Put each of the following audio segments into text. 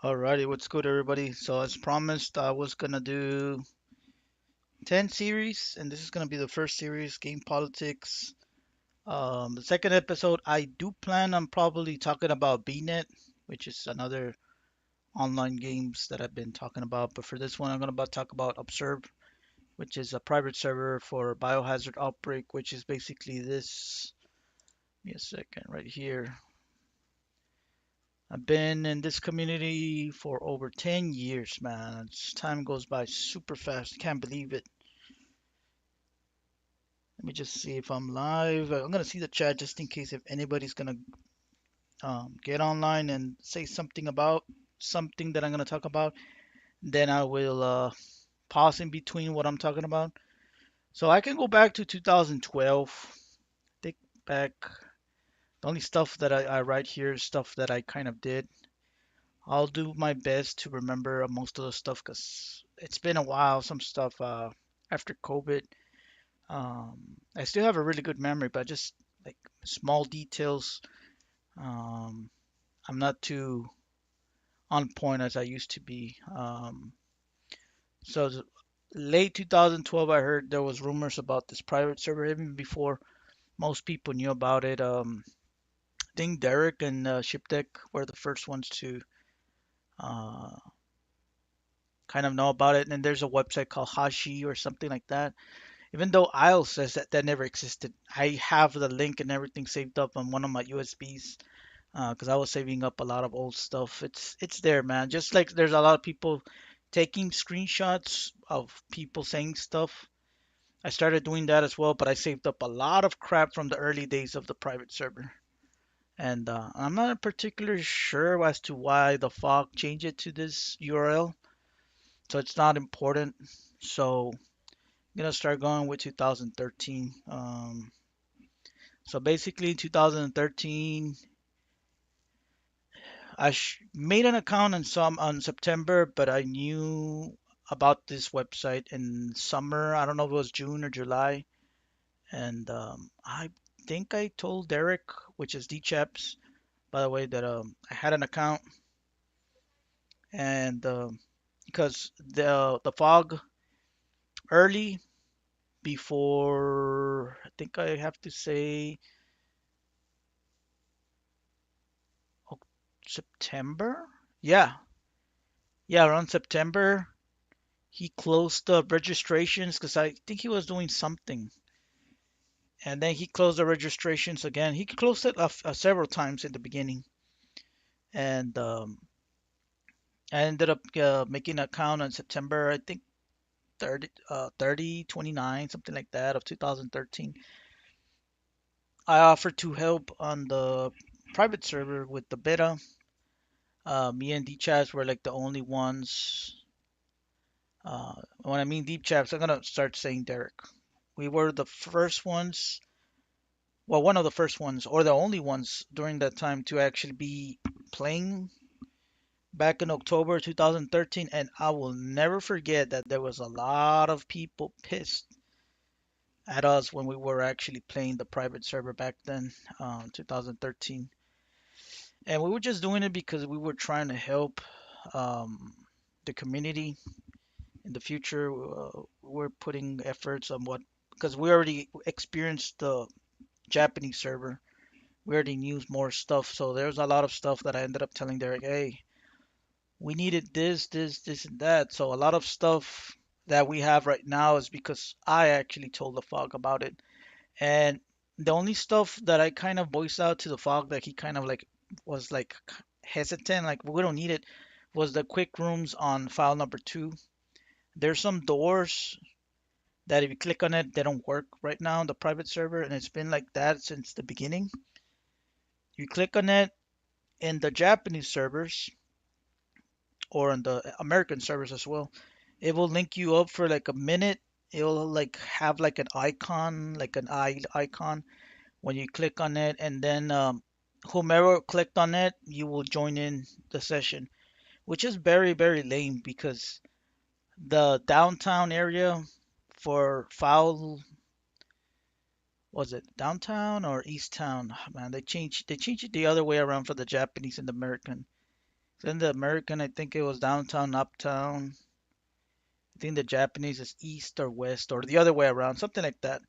Alrighty, what's good, everybody? So, as promised, I was gonna do 10 series, and this is gonna be the first series, Game Politics. The second episode, I do plan on probably talking about BNet, which is another online games that I've been talking about. But for this one, I'm gonna about talk about Obsrv, which is a private server for Biohazard Outbreak, which is basically this. Give me a second, right here. I've been in this community for over 10 years, man. Time goes by super fast. Can't believe it. Let me just see if I'm live. I'm gonna see the chat just in case if anybody's gonna get online and say something about something that I'm gonna talk about. Then I will pause in between what I'm talking about. So I can go back to 2012. Think back. The only stuff that I write here is stuff that I kind of did. I'll do my best to remember most of the stuff because it's been a while. Some stuff after COVID. I still have a really good memory, but just like small details. Um, I'm not too on point as I used to be. So late 2012, I heard there was rumors about this private server even before most people knew about it. I think Derek and ShipDeck were the first ones to uh, kind of know about it. And then there's a website called Hashi or something like that. Even though ISLE says that that never existed, I have the link and everything saved up on one of my USBs because I was saving up a lot of old stuff. It's there, man. Just like there's a lot of people taking screenshots of people saying stuff. I started doing that as well, but I saved up a lot of crap from the early days of the private server. And I'm not particularly sure as to why the fog changed it to this URL, so it's not important. So I'm gonna start going with 2013. So basically, in 2013, made an account on September, but I knew about this website in summer. I don't know if it was June or July, and I think I told Derek, which is DChaps, by the way, that I had an account, and because the fog early before, I think I have to say September. Yeah, yeah, around September. He closed the registrations because I think he was doing something. And then he closed the registrations again. He closed it several times in the beginning. And I ended up making an account on September, I think 30, 29, something like that, of 2013. I offered to help on the private server with the beta. Me and D-Chats were like the only ones. When I mean Deep Chats, I'm gonna start saying Derek. We were the first ones, well, one of the first ones, or the only ones during that time to actually be playing back in October 2013. And I will never forget that there was a lot of people pissed at us when we were actually playing the private server back then, 2013. And we were just doing it because we were trying to help um, the community in the future. We're putting efforts on what, because we already experienced the Japanese server. We already knew more stuff. So there's a lot of stuff that I ended up telling Derek, hey, we needed this, and that. So a lot of stuff that we have right now is because I actually told the Fog about it. And the only stuff that I kind of voiced out to the Fog that he kind of like was like hesitant, like we don't need it, was the quick rooms on file number 2. There's some doors that if you click on it, they don't work right now on the private server, and it's been like that since the beginning. You click on it in the Japanese servers or on the American servers as well. It will link you up for like a minute. It'll like have like an icon, like an eye icon when you click on it, and then whomever clicked on it, you will join in the session, which is very, very lame because the downtown area for Foul, was it downtown or East Town? Man, they changed it the other way around for the Japanese and the American. Then the American, I think it was downtown, uptown. I think the Japanese is east or west or the other way around, something like that.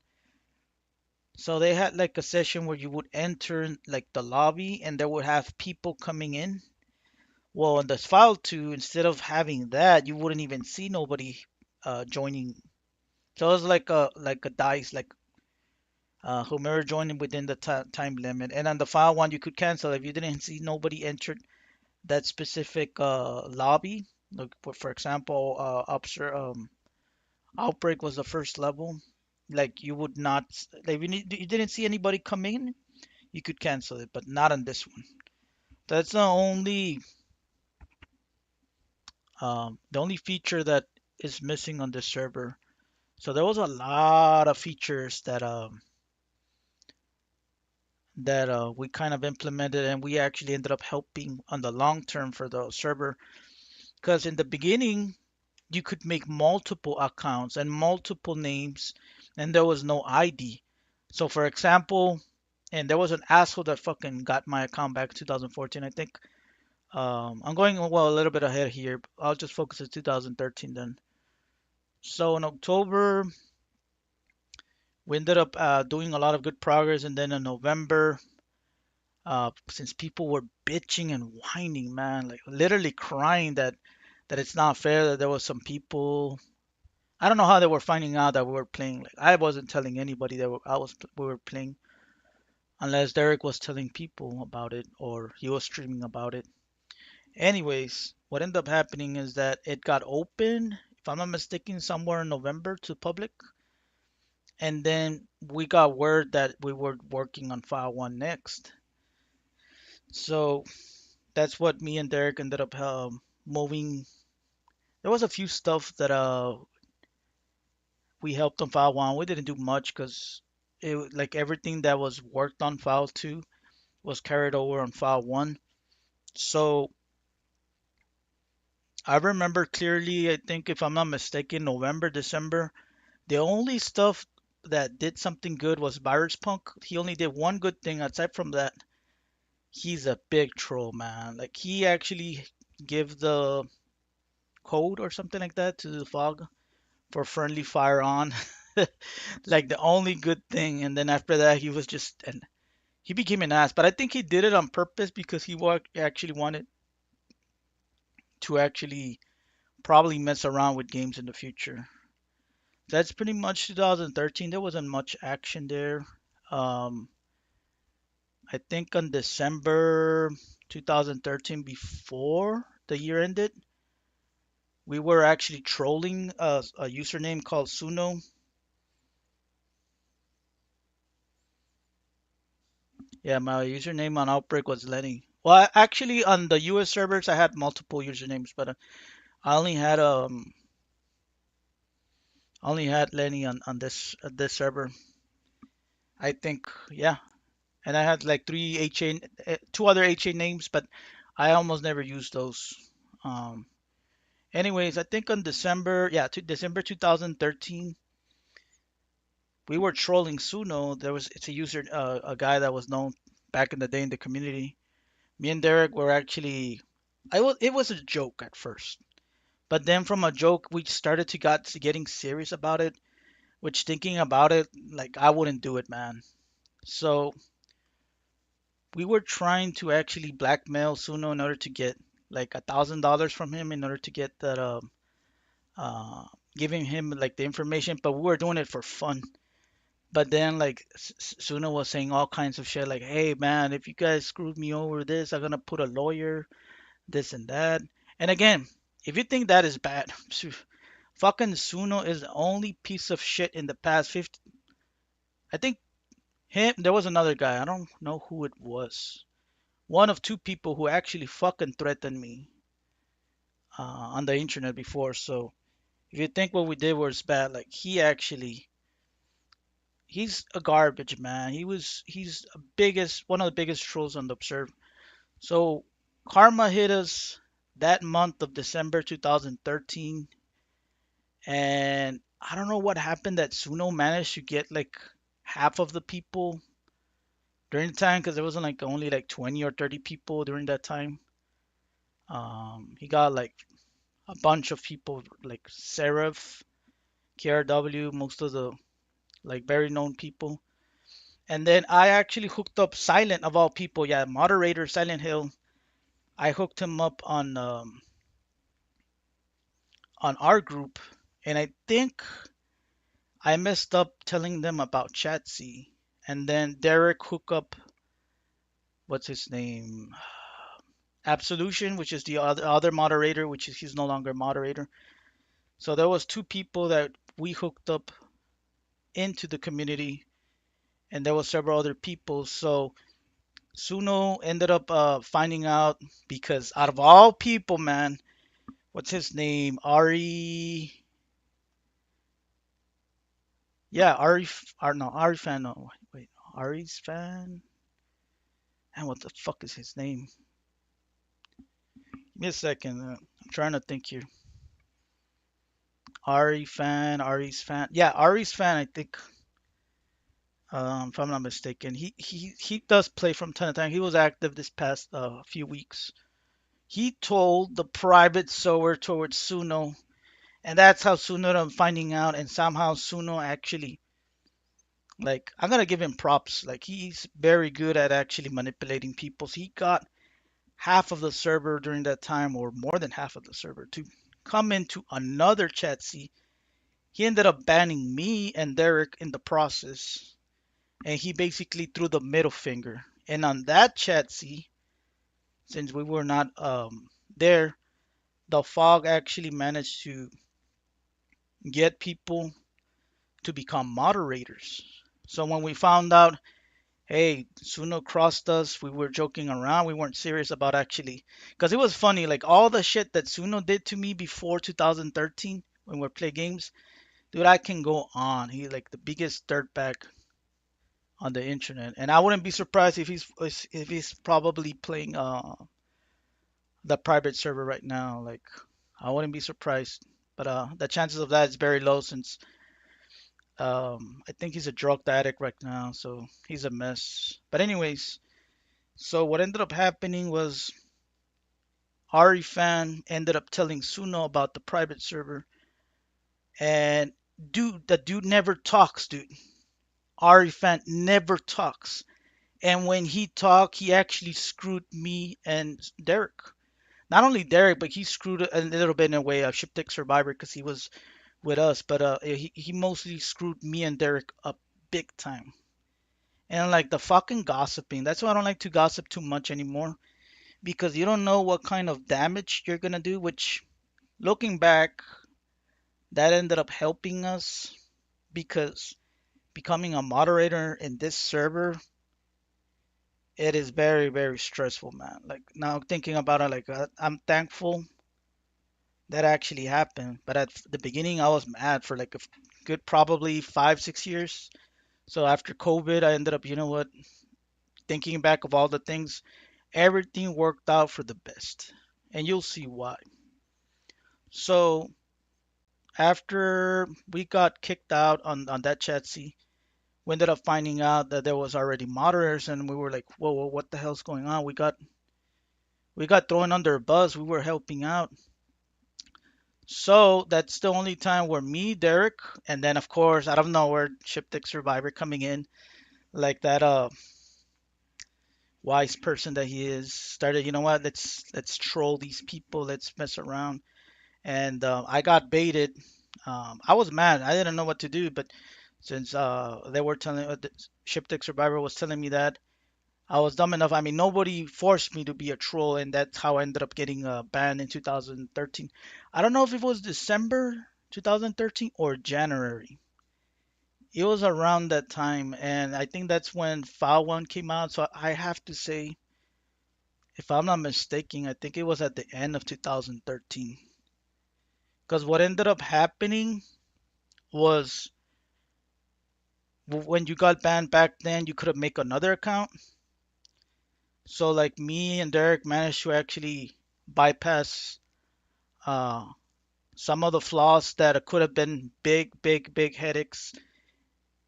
So they had like a session where you would enter like the lobby and they would have people coming in. Well, in the file two, instead of having that, you wouldn't even see nobody joining. So it was like a dice, like whomever joining within the time limit. And on the file one, you could cancel if you didn't see nobody entered that specific lobby. Like for example, outbreak was the first level. Like you would not, like you didn't see anybody come in, you could cancel it, but not on this one. That's the only feature that is missing on this server. So there was a lot of features that we kind of implemented, and we actually ended up helping on the long term for the server. Because in the beginning, you could make multiple accounts and multiple names, and there was no ID. So for example, and there was an asshole that fucking got my account back in 2014, I think. I'm going well a little bit ahead here. I'll just focus on 2013 then. So in October, we ended up doing a lot of good progress, and then in November, since people were bitching and whining, man, like literally crying that it's not fair that there was some people. I don't know how they were finding out that we were playing. Like I wasn't telling anybody that we were playing unless Derek was telling people about it or he was streaming about it. Anyways, what ended up happening is that it got open, if I'm not mistaken, somewhere in November to public, and then we got word that we were working on file one next. So that's what me and Derek ended up moving. There was a few stuff that we helped on file one. We didn't do much because it like everything that was worked on file two was carried over on file one. So I remember clearly, I think if I'm not mistaken, November, December, the only stuff that did something good was Virus Punk. He only did one good thing. Aside from that, he's a big troll, man. Like he actually give the code or something like that to the fog for friendly fire on. Like the only good thing. And then after that, he was just and he became an ass. But I think he did it on purpose because he actually wanted to actually probably mess around with games in the future. That's pretty much 2013. There wasn't much action there. Um, I think on December 2013, before the year ended, we were actually trolling a username called Suno. Yeah, my username on Outbreak was Lenny. Well, actually, on the US servers, I had multiple usernames, but I only had Lenny on this server. I think, yeah, and I had like two other HA names, but I almost never used those. Um, Anyways, I think on December 2013, we were trolling Suno. It's a user, a guy that was known back in the day in the community. Me and Derek were actually, it was a joke at first, but then from a joke we started to getting serious about it. Which thinking about it, like I wouldn't do it, man. So we were trying to actually blackmail Suno in order to get like $1,000 from him in order to get that uh giving him like the information, but we were doing it for fun. But then like Suno was saying all kinds of shit like, "Hey man, if you guys screwed me over this, I'm gonna put a lawyer, this and that." And again, if you think that is bad, fucking Suno is the only piece of shit in the past 50. I think him. There was another guy. I don't know who it was. One of two people who actually fucking threatened me on the internet before. So if you think what we did was bad, like he's a garbage man. He's biggest one of the biggest trolls on the Obsrv. So karma hit us that month of December 2013, and I don't know what happened that Suno managed to get like half of the people during the time because there wasn't like only like 20 or 30 people during that time. He got like a bunch of people like Seraph, KRW, most of the like very known people. And then I actually hooked up Silent of all people. Yeah, moderator Silent Hill. I hooked him up on our group, and I think I messed up telling them about Chatsy. And then Derek hooked up what's his name? Absolution, which is the other moderator, which is he's no longer a moderator. So there was two people that we hooked up into the community, and there was several other people. So Suno ended up finding out because out of all people, man, what's his name? Ari. Yeah, Ari. No, Ari fan. No, wait, Ari's fan. And what the fuck is his name? Give me a second. I'm trying to think here. Ari fan. Ari's fan. Yeah, Ari's fan. I think. If I'm not mistaken, he does play from time to time. He was active this past few weeks. He told the private server towards Suno, and that's how Suno ended up finding out. And somehow Suno actually, like, I'm gonna give him props. Like, he's very good at actually manipulating people. So he got half of the server during that time, or more than half of the server, to come into another chat. See, he ended up banning me and Derek in the process, and he basically threw the middle finger. And on that chat, see, since we were not there, the fog actually managed to get people to become moderators. So when we found out, hey, Suno crossed us, we were joking around. We weren't serious about actually, because it was funny. Like all the shit that Suno did to me before 2013 when we play games, dude, I can go on. He's like the biggest dirtbag on the internet, and I wouldn't be surprised if he's probably playing the private server right now. Like I wouldn't be surprised, but the chances of that is very low since I think he's a drug addict right now, so he's a mess. But anyways, so what ended up happening was Ari fan ended up telling Suno about the private server, and the dude never talks, dude. Ari fan never talks. And when he talked, he actually screwed me and Derek. Not only Derek, but he screwed a little bit in a way of Shiptech Survivor because he was with us. But he mostly screwed me and Derek up big time. And like the fucking gossiping, that's why I don't like to gossip too much anymore because you don't know what kind of damage you're gonna do. Which, looking back, that ended up helping us because becoming a moderator in this server, it is very, very stressful, man. Like now thinking about it, like I'm thankful that actually happened. But at the beginning, I was mad for like a good probably 5, 6 years. So after COVID, I ended up, you know what, thinking back of all the things, everything worked out for the best. And you'll see why. So after we got kicked out on that Chatsy, we ended up finding out that there was already moderators, and we were like, whoa, whoa, what the hell's going on? We got thrown under a bus. We were helping out. So that's the only time where me, Derek, and then of course out of nowhere, Shiptech Survivor coming in like that wise person that he is, started, you know what, let's troll these people, let's mess around. And I got baited. I was mad. I didn't know what to do, but since they were telling Shiptech Survivor was telling me that, I was dumb enough. I mean, nobody forced me to be a troll, and that's how I ended up getting banned in 2013. I don't know if it was December 2013 or January. It was around that time, and I think that's when File One came out. So I have to say, if I'm not mistaken, I think it was at the end of 2013. Because what ended up happening was when you got banned back then, you could have make another account. So like me and Derek managed to actually bypass uh, some of the flaws that could have been big, big, big headaches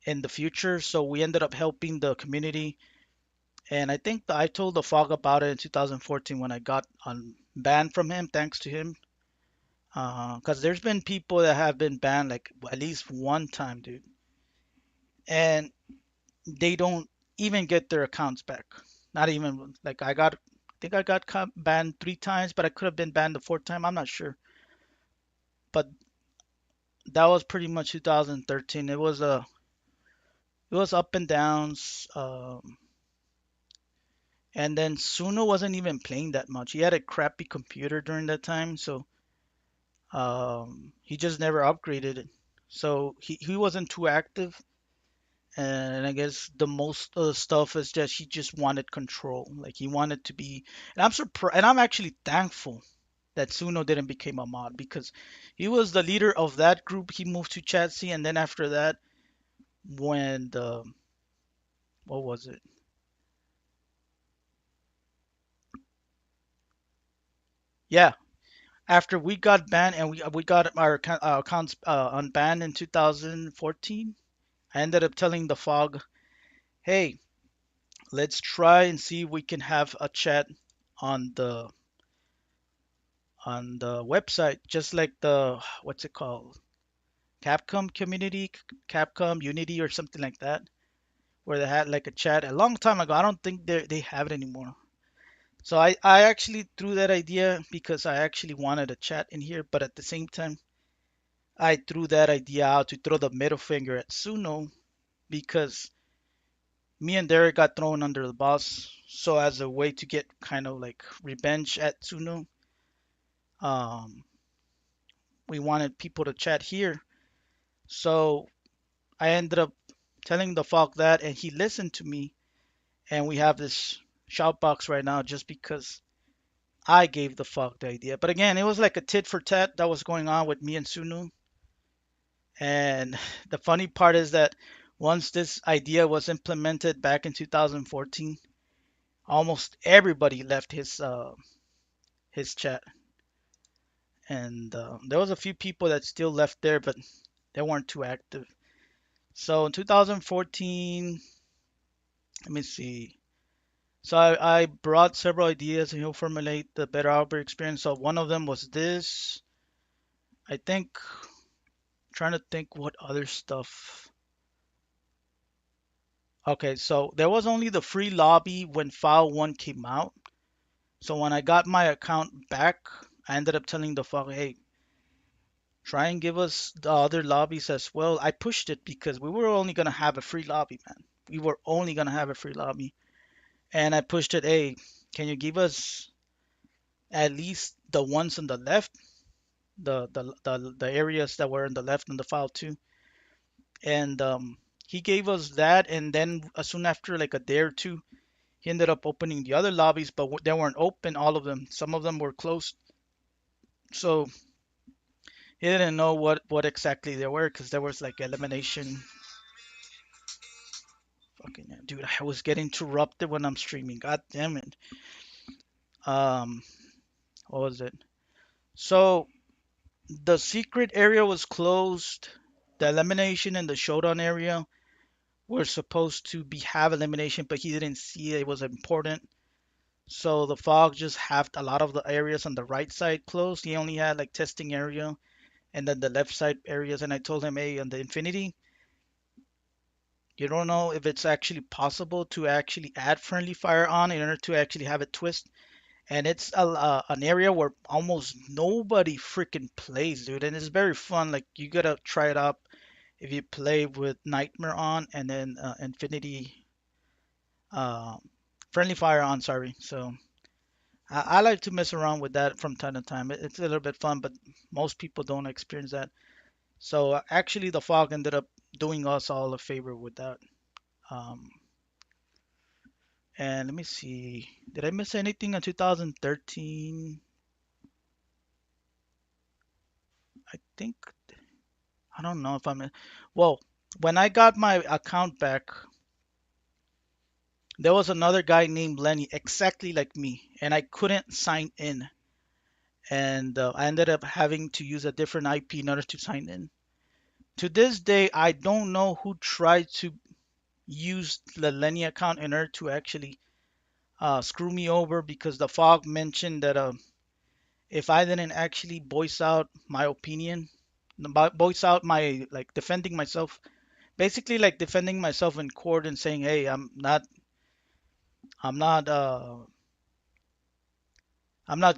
in the future. So we ended up helping the community. And I think I told the fog about it in 2014 when I got on banned from him thanks to him. Because there's been people that have been banned like at least one time, dude, and they don't even get their accounts back. Not even like I think I got banned 3 times, but I could have been banned the fourth time. I'm not sure, but that was pretty much 2013. It was up and downs. And then Suno wasn't even playing that much. He had a crappy computer during that time, so he just never upgraded it. So he wasn't too active, and I guess the most of the stuff is just he just wanted control. Like he wanted to be, and I'm surprised, and I'm actually thankful that Suno didn't become a mod because he was the leader of that group. He moved to Chatsy, and then after that, when the what was it? Yeah, after we got banned and we got our accounts unbanned in 2014, I ended up telling the fog, "Hey, let's try and see if we can have a chat on the website, just like the what's it called, Capcom community, Capcom Unity or something like that, where they had like a chat a long time ago. I don't think they have it anymore." So I actually threw that idea because I actually wanted a chat in here, but at the same time, I threw that idea out to throw the middle finger at Suno because me and Derek got thrown under the bus. So as a way to get kind of like revenge at Tsuno, um, we wanted people to chat here. So I ended up telling the Falk that, and he listened to me. And we have this shout box right now just because I gave the Falk the idea. But again, it was like a tit for tat that was going on with me and Sunu. And the funny part is that once this idea was implemented back in 2014, almost everybody left his chat, and there was a few people that still left there, but they weren't too active. So in 2014, let me see. So I brought several ideas and he'll formulate the better Albert experience. So one of them was this. I think trying to think what other stuff. Okay, so there was only the free lobby when file one came out. So when I got my account back, I ended up telling the file, hey, try and give us the other lobbies as well. I pushed it because we were only gonna have a free lobby, man. We were only gonna have a free lobby, and I pushed it. Hey, can you give us at least the ones on the left, the areas that were on the left on the file too? And he gave us that, and then as soon after like a day or two, he ended up opening the other lobbies, but they weren't open, all of them. Some of them were closed, so he didn't know what exactly they were because there was like elimination. Fucking yeah, dude, I was getting interrupted when I'm streaming. God damn it. Um, what was it? So the secret area was closed. The elimination and the showdown area were supposed to be have elimination, but he didn't see it was important. So the fog just had a lot of the areas on the right side closed. He only had like testing area and then the left side areas. And I told him, hey, on the Infinity, you don't know if it's actually possible to actually add friendly fire on in order to actually have it twist. And it's an area where almost nobody freaking plays, dude. And it's very fun. Like you gotta try it out if you play with Nightmare on and then Infinity uh, Friendly Fire on. Sorry. So I like to mess around with that from time to time. It's a little bit fun, but most people don't experience that. So actually, the fog ended up doing us all a favor with that. Um, and let me see. Did I miss anything in 2013? I think I don't know if I'm. Well, when I got my account back, there was another guy named Lenny, exactly like me, and I couldn't sign in. And I ended up having to use a different IP in order to sign in. To this day, I don't know who tried to use the Lenny account in order to actually screw me over because the fog mentioned that if I didn't actually voice out my opinion, voice out my like defending myself, basically like defending myself in court and saying, "Hey, I'm not, I'm not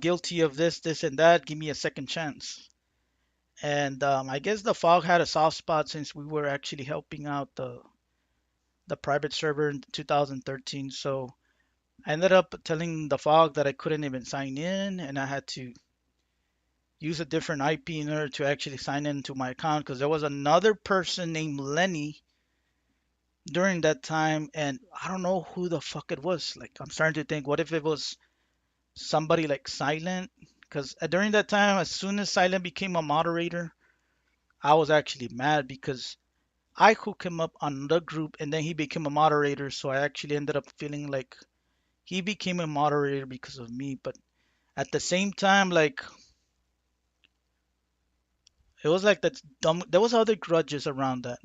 guilty of this, this, and that. Give me a second chance." And I guess the fog had a soft spot since we were actually helping out the private server in 2013. So I ended up telling the fog that I couldn't even sign in, and I had to use a different IP in order to actually sign into my account because there was another person named Lenny during that time, and I don't know who the fuck it was. Like, I'm starting to think, what if it was somebody like Silent? Because during that time, as soon as Silent became a moderator, I was actually mad because I hooked him up on the group and then he became a moderator. So I actually ended up feeling like he became a moderator because of me. But at the same time, like, it was like that dumb, there was other grudges around that.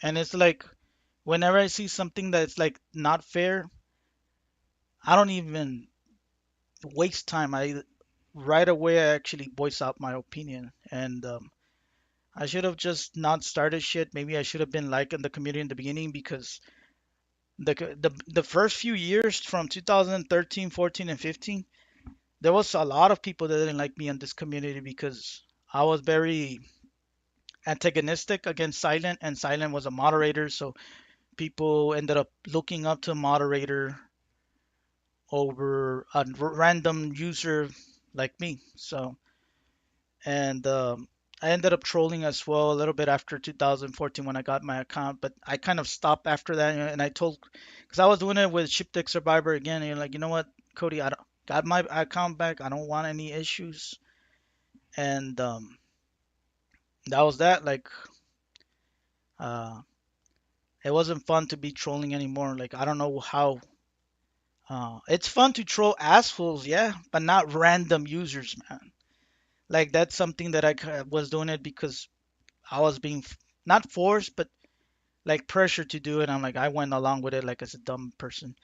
And it's like, whenever I see something that's like not fair, I don't even waste time. I right away I actually voice out my opinion. And I should have just not started shit. Maybe I should have been like in the community in the beginning because the first few years from 2013, 14, and 15, there was a lot of people that didn't like me in this community because I was very antagonistic against Silent, and Silent was a moderator, so people ended up looking up to a moderator over a random user like me. So, and I ended up trolling as well a little bit after 2014 when I got my account, but I kind of stopped after that. And I told, because I was doing it with Shiptech Survivor again, and you're like, you know what, Cody, I don't, got my account back. I don't want any issues, and that was that. Like, uh, it wasn't fun to be trolling anymore. Like, I don't know how. It's fun to troll assholes, yeah, but not random users, man. Like that's something that was doing it because I was being not forced, but like pressure to do it. I'm like, I went along with it like as a dumb person.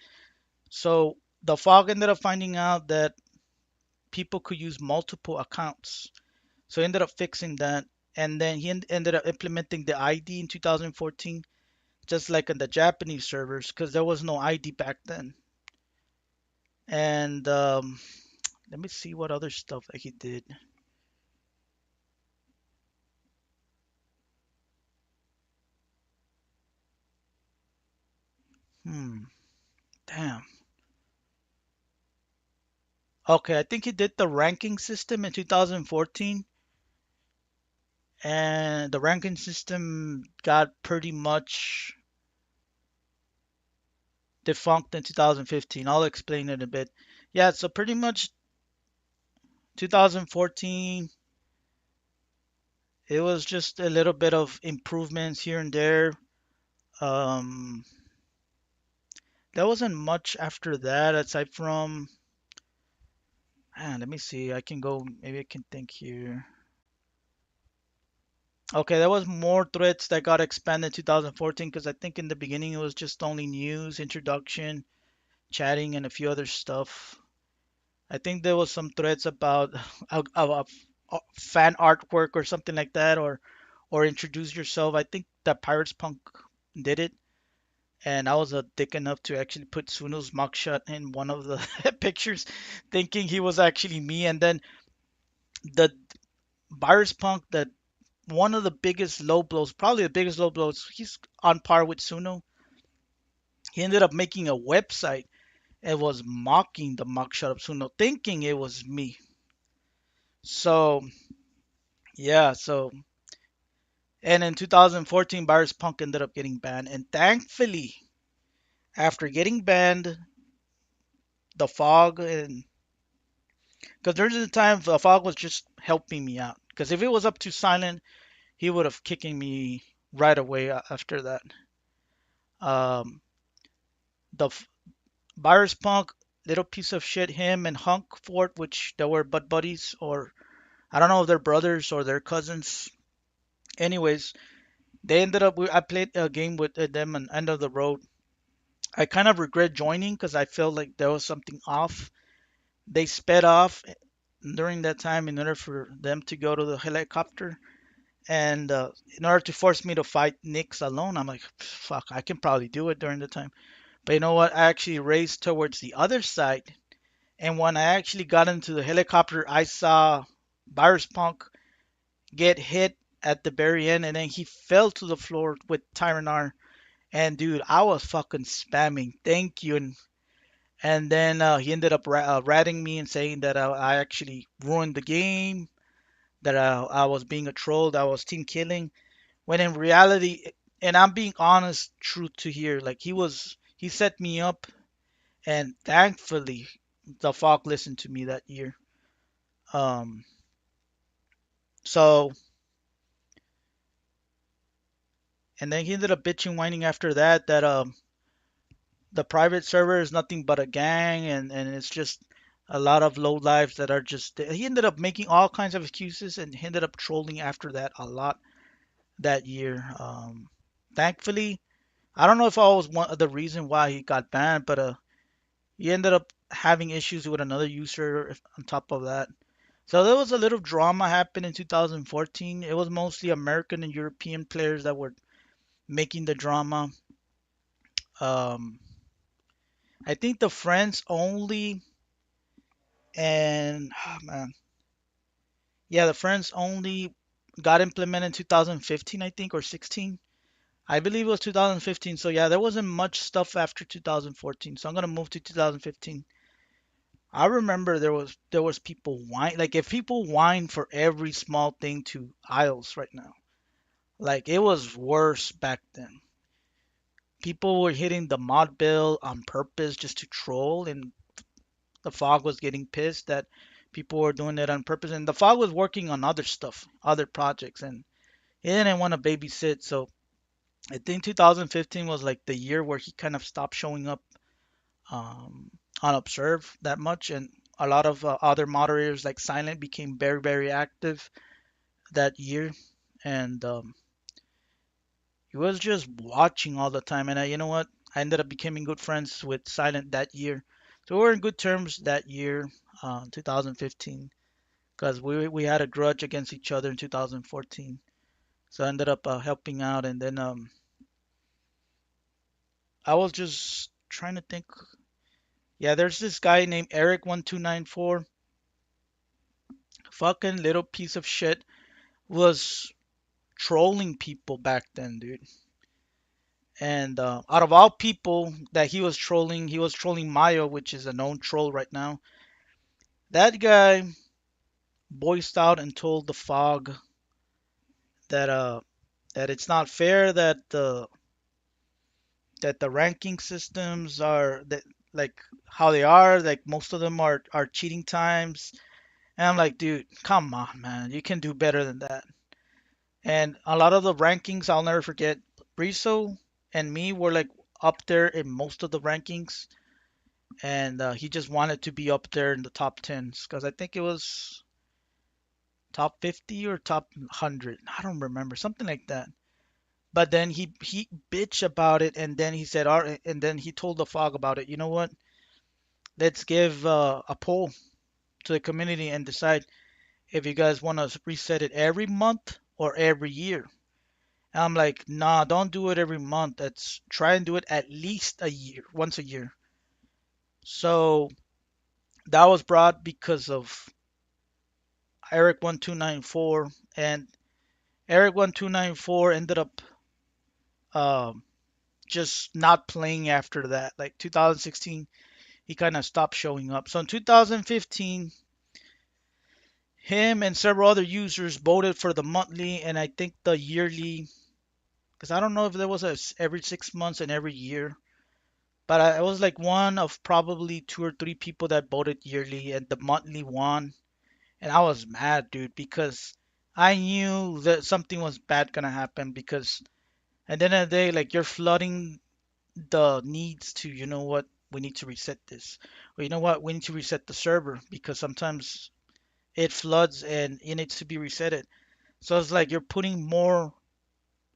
So the fog ended up finding out that people could use multiple accounts. So he ended up fixing that. And then he ended up implementing the ID in 2014, just like in the Japanese servers, because there was no ID back then. And let me see what other stuff that he did. Hmm, damn. Okay, I think he did the ranking system in 2014, and the ranking system got pretty much defunct in 2015. I'll explain it in a bit. Yeah, so pretty much 2014, it was just a little bit of improvements here and there. Um, there wasn't much after that aside from, let me see, I can go, maybe I can think here. Okay, there was more threads that got expanded in 2014 because I think in the beginning it was just only news, introduction, chatting, and a few other stuff. I think there was some threads about fan artwork or something like that, or introduce yourself. I think that Pirates Punk did it, and I was a dick enough to actually put Suno's mugshot in one of the pictures, thinking he was actually me. And then the Pirates Punk, that one of the biggest low blows, probably the biggest low blows. He's on par with Suno. He ended up making a website and was mocking the mugshot of Suno, thinking it was me. So yeah, so and in 2014, Virus Punk ended up getting banned, and thankfully, after getting banned, the Fog and because during the time the Fog was just helping me out. Because if it was up to Silent, he would have kicking me right away after that. Um, the Virus Punk, little piece of shit, him and Hunk Fort, which they were butt buddies, or I don't know if they're brothers or they're cousins. Anyways, they ended up. I played a game with them on End of the Road. I kind of regret joining because I felt like there was something off. They sped off, during that time in order for them to go to the helicopter. And in order to force me to fight Nyx alone, I'm like, fuck, I can probably do it during the time. But you know what? I actually raced towards the other side. And when I actually got into the helicopter, I saw Virus Punk get hit at the very end, and then he fell to the floor with Tyrannar. And dude, I was fucking spamming, thank you, and then he ended up ratting me and saying that I actually ruined the game, that I was being a troll, that I was team killing. When in reality, and I'm being honest, truth to here, like he set me up, and thankfully, the Fog listened to me that year. Um, so, and then he ended up bitching, whining after that, that the private server is nothing but a gang, and it's just a lot of low lives that are just. He ended up making all kinds of excuses, and he ended up trolling after that a lot that year. Thankfully, I don't know if I was one of the reason why he got banned, but he ended up having issues with another user on top of that. So there was a little drama happened in 2014. It was mostly American and European players that were making the drama. Um, I think the friends only and oh man, yeah, the friends only got implemented in 2015, I think, or 16. I believe it was 2015. So yeah, there wasn't much stuff after 2014. So I'm gonna move to 2015. I remember there was people whine like if people whine for every small thing to aisles right now. Like it was worse back then. People were hitting the mod bill on purpose just to troll, and the fog was getting pissed that people were doing it on purpose. And the fog was working on other stuff, other projects, and he didn't want to babysit. So I think 2015 was like the year where he kind of stopped showing up um, on Obsrv that much, and a lot of other moderators like Silent became very, very active that year, and he was just watching all the time. And you know what? I ended up becoming good friends with Silent that year, so we were in good terms that year, 2015, because we had a grudge against each other in 2014. So I ended up helping out, and then I was just trying to think. Yeah, there's this guy named Eric1294. Fucking little piece of shit was trolling people back then, dude. And out of all people that he was trolling Mayo, which is a known troll right now. That guy voiced out and told the Fog that that it's not fair that the ranking systems are that like how they are, like most of them are cheating times. And I'm like, dude, come on, man, you can do better than that. And a lot of the rankings, I'll never forget, Briso and me were like up there in most of the rankings, and he just wanted to be up there in the top 10s because I think it was top 50 or top 100. I don't remember, something like that. But then he bitched about it, and then he said, "All right," and then he told the Fog about it. You know what? Let's give a poll to the community and decide if you guys want to reset it every month or every year. And I'm like, nah, don't do it every month. Let's try and do it at least a year, once a year. So that was brought because of Eric1294, and Eric1294 ended up um, just not playing after that. Like 2016, he kind of stopped showing up. So in 2015, him and several other users voted for the monthly and I think the yearly, because I don't know if there was a every 6 months and every year. But I was like one of probably two or three people that voted yearly, and the monthly won. And I was mad, dude, because I knew that something was bad gonna happen. Because at the end of the day, like you're flooding the needs to, you know what, we need to reset this, or you know what, we need to reset the server because sometimes it floods and it needs to be resetted. So it's like you're putting more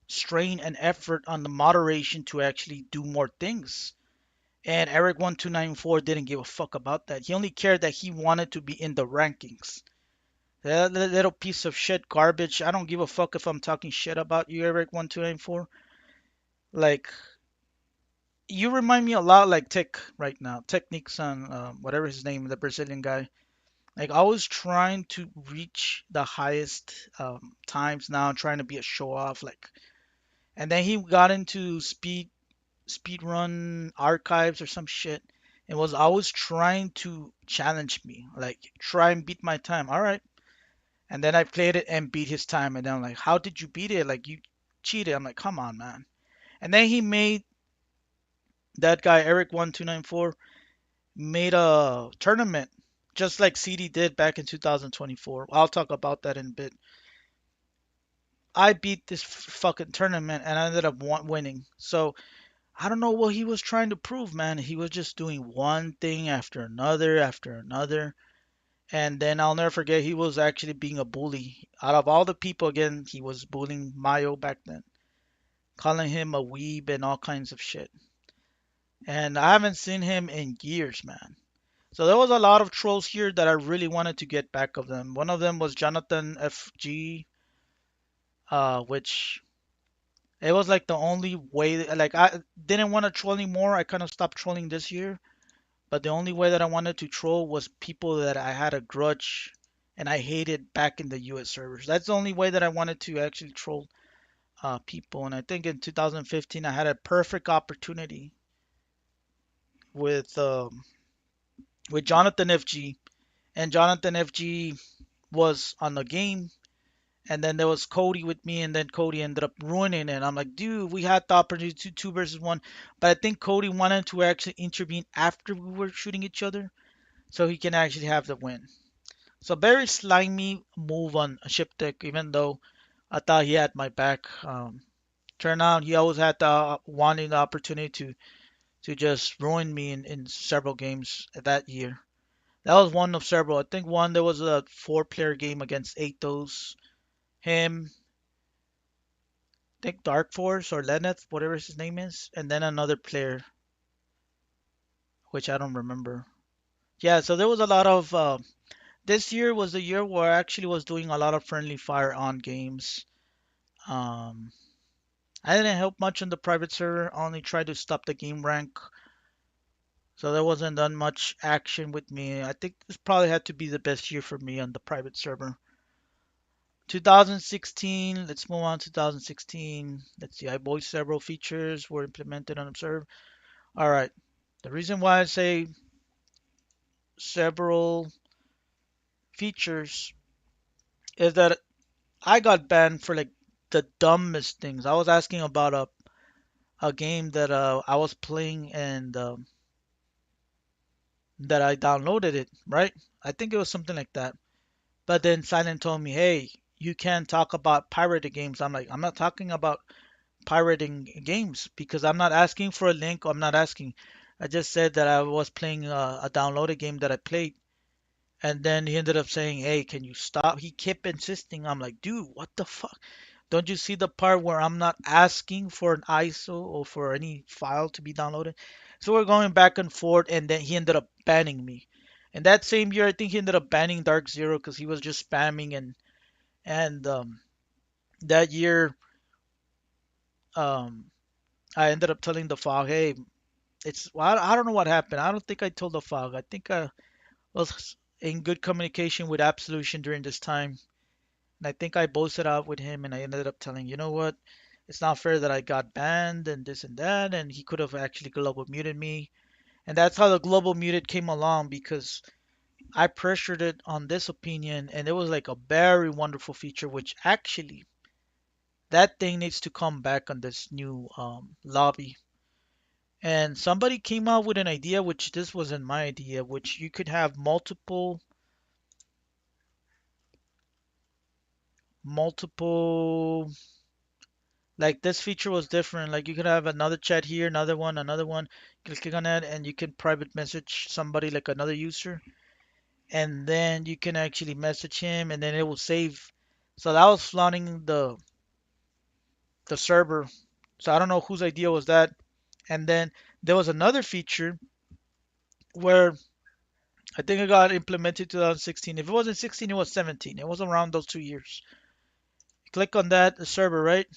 strain and effort on the moderation to actually do more things. And Eric1294 didn't give a fuck about that. He only cared that he wanted to be in the rankings. That little piece of shit garbage. I don't give a fuck if I'm talking shit about you, Eric1294. Like, you remind me a lot like Tech right now. Techniques on whatever his name, the Brazilian guy. Like, always trying to reach the highest times now, trying to be a show off. Like, and then he got into speedrun archives or some shit and was always trying to challenge me, like try and beat my time. All right. And then I played it and beat his time. And then I'm like, how did you beat it? Like, you cheated. I'm like, come on, man. And then he made that guy, Eric1294, made a tournament just like CD did back in 2024. I'll talk about that in a bit. I beat this fucking tournament and I ended up winning. So I don't know what he was trying to prove, man. He was just doing one thing after another after another. And then I'll never forget he was actually being a bully. Out of all the people, again, he was bullying Mayo back then, calling him a weeb and all kinds of shit. And I haven't seen him in years, man. So there was a lot of trolls here that I really wanted to get back of them. One of them was Jonathan FG, which it was like the only way. Like, I didn't want to troll anymore. I kind of stopped trolling this year. But the only way that I wanted to troll was people that I had a grudge and I hated back in the US servers. That's the only way that I wanted to actually troll people. And I think in 2015 I had a perfect opportunity with Jonathan FG, and Jonathan FG was on the game. And then there was Cody with me, and then Cody ended up ruining it. I'm like, dude, we had the opportunity to two versus one, but I think Cody wanted to actually intervene after we were shooting each other, so he can actually have the win. So very slimy move on Shiptech, even though I thought he had my back. Turned out he always had the wanting the opportunity to just ruin me in several games that year. That was one of several. I think one there was a four-player game against Atos, him, I think Dark Force or Lenneth, whatever his name is, and then another player, which I don't remember. Yeah, so there was a lot of. This year was the year where I actually was doing a lot of friendly fire on games. Um, I didn't help much on the private server. I only tried to stop the game rank. So there wasn't done much action with me. I think this probably had to be the best year for me on the private server. 2016, let's move on to 2016. Let's see, I voiced several features were implemented on Obsrv. All right. The reason why I say several features is that I got banned for like the dumbest things. I was asking about a game that I was playing and that I downloaded it, right? I think it was something like that. But then Silent told me, hey, you can't talk about pirated games. I'm like, I'm not talking about pirating games because I'm not asking for a link. I'm not asking. I just said that I was playing a downloaded game that I played. And then he ended up saying, hey, can you stop? He kept insisting. I'm like, dude, what the fuck? Don't you see the part where I'm not asking for an ISO or for any file to be downloaded? So we're going back and forth, and then he ended up banning me. And that same year, I think he ended up banning Dark Zero because he was just spamming. And that year, um, I ended up telling the fog, hey, it's well, I don't know what happened. I don't think I told the fog. I think I was in good communication with Absolution during this time. And I think I boasted out with him and I ended up telling, you know what? It's not fair that I got banned and this and that. And he could have actually global muted me. And that's how the global muted came along because I pressured it on this opinion. And it was like a very wonderful feature, which actually that thing needs to come back on this new lobby. And somebody came out with an idea, which this wasn't my idea, which you could have multiple. Like this feature was different. Like you could have another chat here, another one. You click on that and you can private message somebody like another user. And then you can actually message him and then it will save. So that was flaunting the server. So I don't know whose idea was that. And then There was another feature where I think it got implemented 2016. If it wasn't 16, it was 17. It was around those 2 years. Click on that the server, right?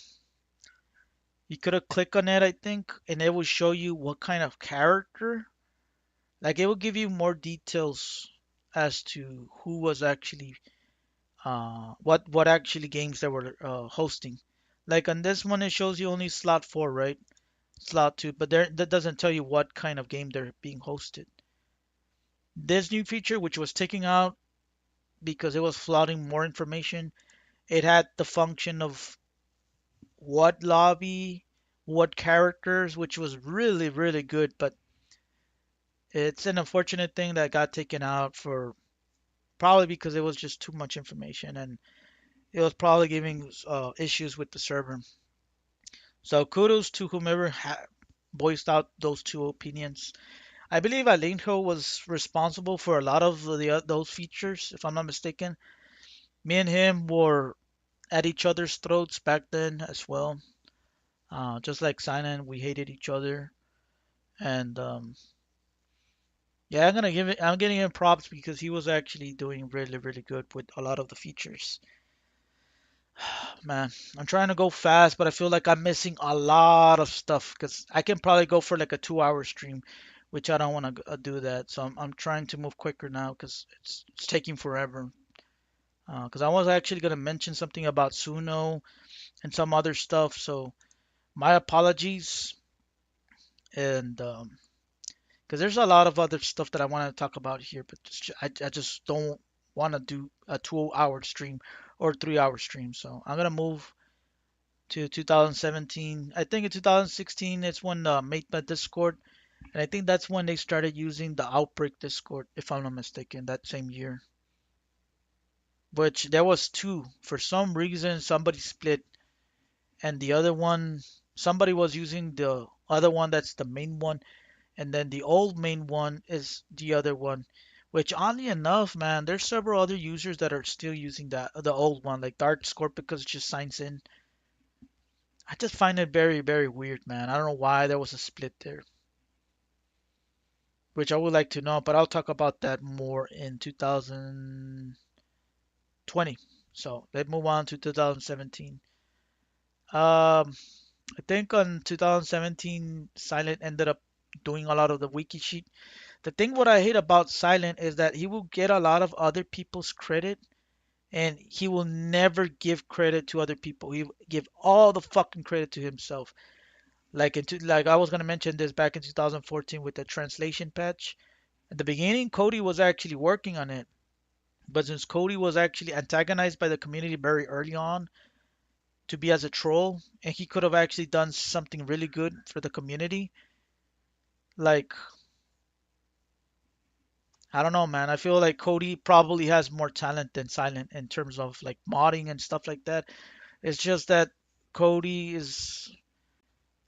You could have clicked on it, I think, and it will show you what kind of character. Like it will give you more details as to who was actually what actually games they were hosting. Like on this one, it shows you only slot four, right? Slot two, but there that doesn't tell you what kind of game they're being hosted. This new feature, which was taken out because it was flooding more information, it had the function of what lobby, what characters, which was really, really good. But it's an unfortunate thing that got taken out for probably because it was just too much information and it was probably giving issues with the server. So kudos to whomever voiced out those two opinions. I believe Alenjo was responsible for a lot of those features, if I'm not mistaken. Me and him were at each other's throats back then as well. Just like Silent, we hated each other. And yeah, I'm getting him props because he was actually doing really, really good with a lot of the features. Man, I'm trying to go fast, but I feel like I'm missing a lot of stuff because I can probably go for like a 2 hour stream, which I don't want to do that. So I'm trying to move quicker now because it's taking forever. Because I was actually going to mention something about Suno and some other stuff. So my apologies. And because there's a lot of other stuff that I want to talk about here, but I just don't want to do a 2 hour stream or 3 hour stream. So I'm going to move to 2017. I think in 2016 it's when made by Discord, and I think that's when they started using the Outbreak Discord, if I'm not mistaken, that same year. Which there was two. For some reason, somebody split, and the other one, somebody was using the other one that's the main one, and then the old main one is the other one. Which oddly enough, man, there's several other users that are still using that the old one, like Dark Scorpicus just signs in. I just find it very, very weird, man. I don't know why there was a split there, which I would like to know, but I'll talk about that more in 2020. So let's move on to 2017. I think on 2017, Silent ended up doing a lot of the wiki sheet. The thing what I hate about Silent is that he will get a lot of other people's credit and he will never give credit to other people. He will give all the fucking credit to himself. Like I was gonna mention this back in 2014 with the translation patch. At the beginning, Cody was actually working on it, but since Cody was actually antagonized by the community very early on to be as a troll, and he could have actually done something really good for the community. Like I don't know, man. I feel like Cody probably has more talent than Silent in terms of like modding and stuff like that. It's just that Cody is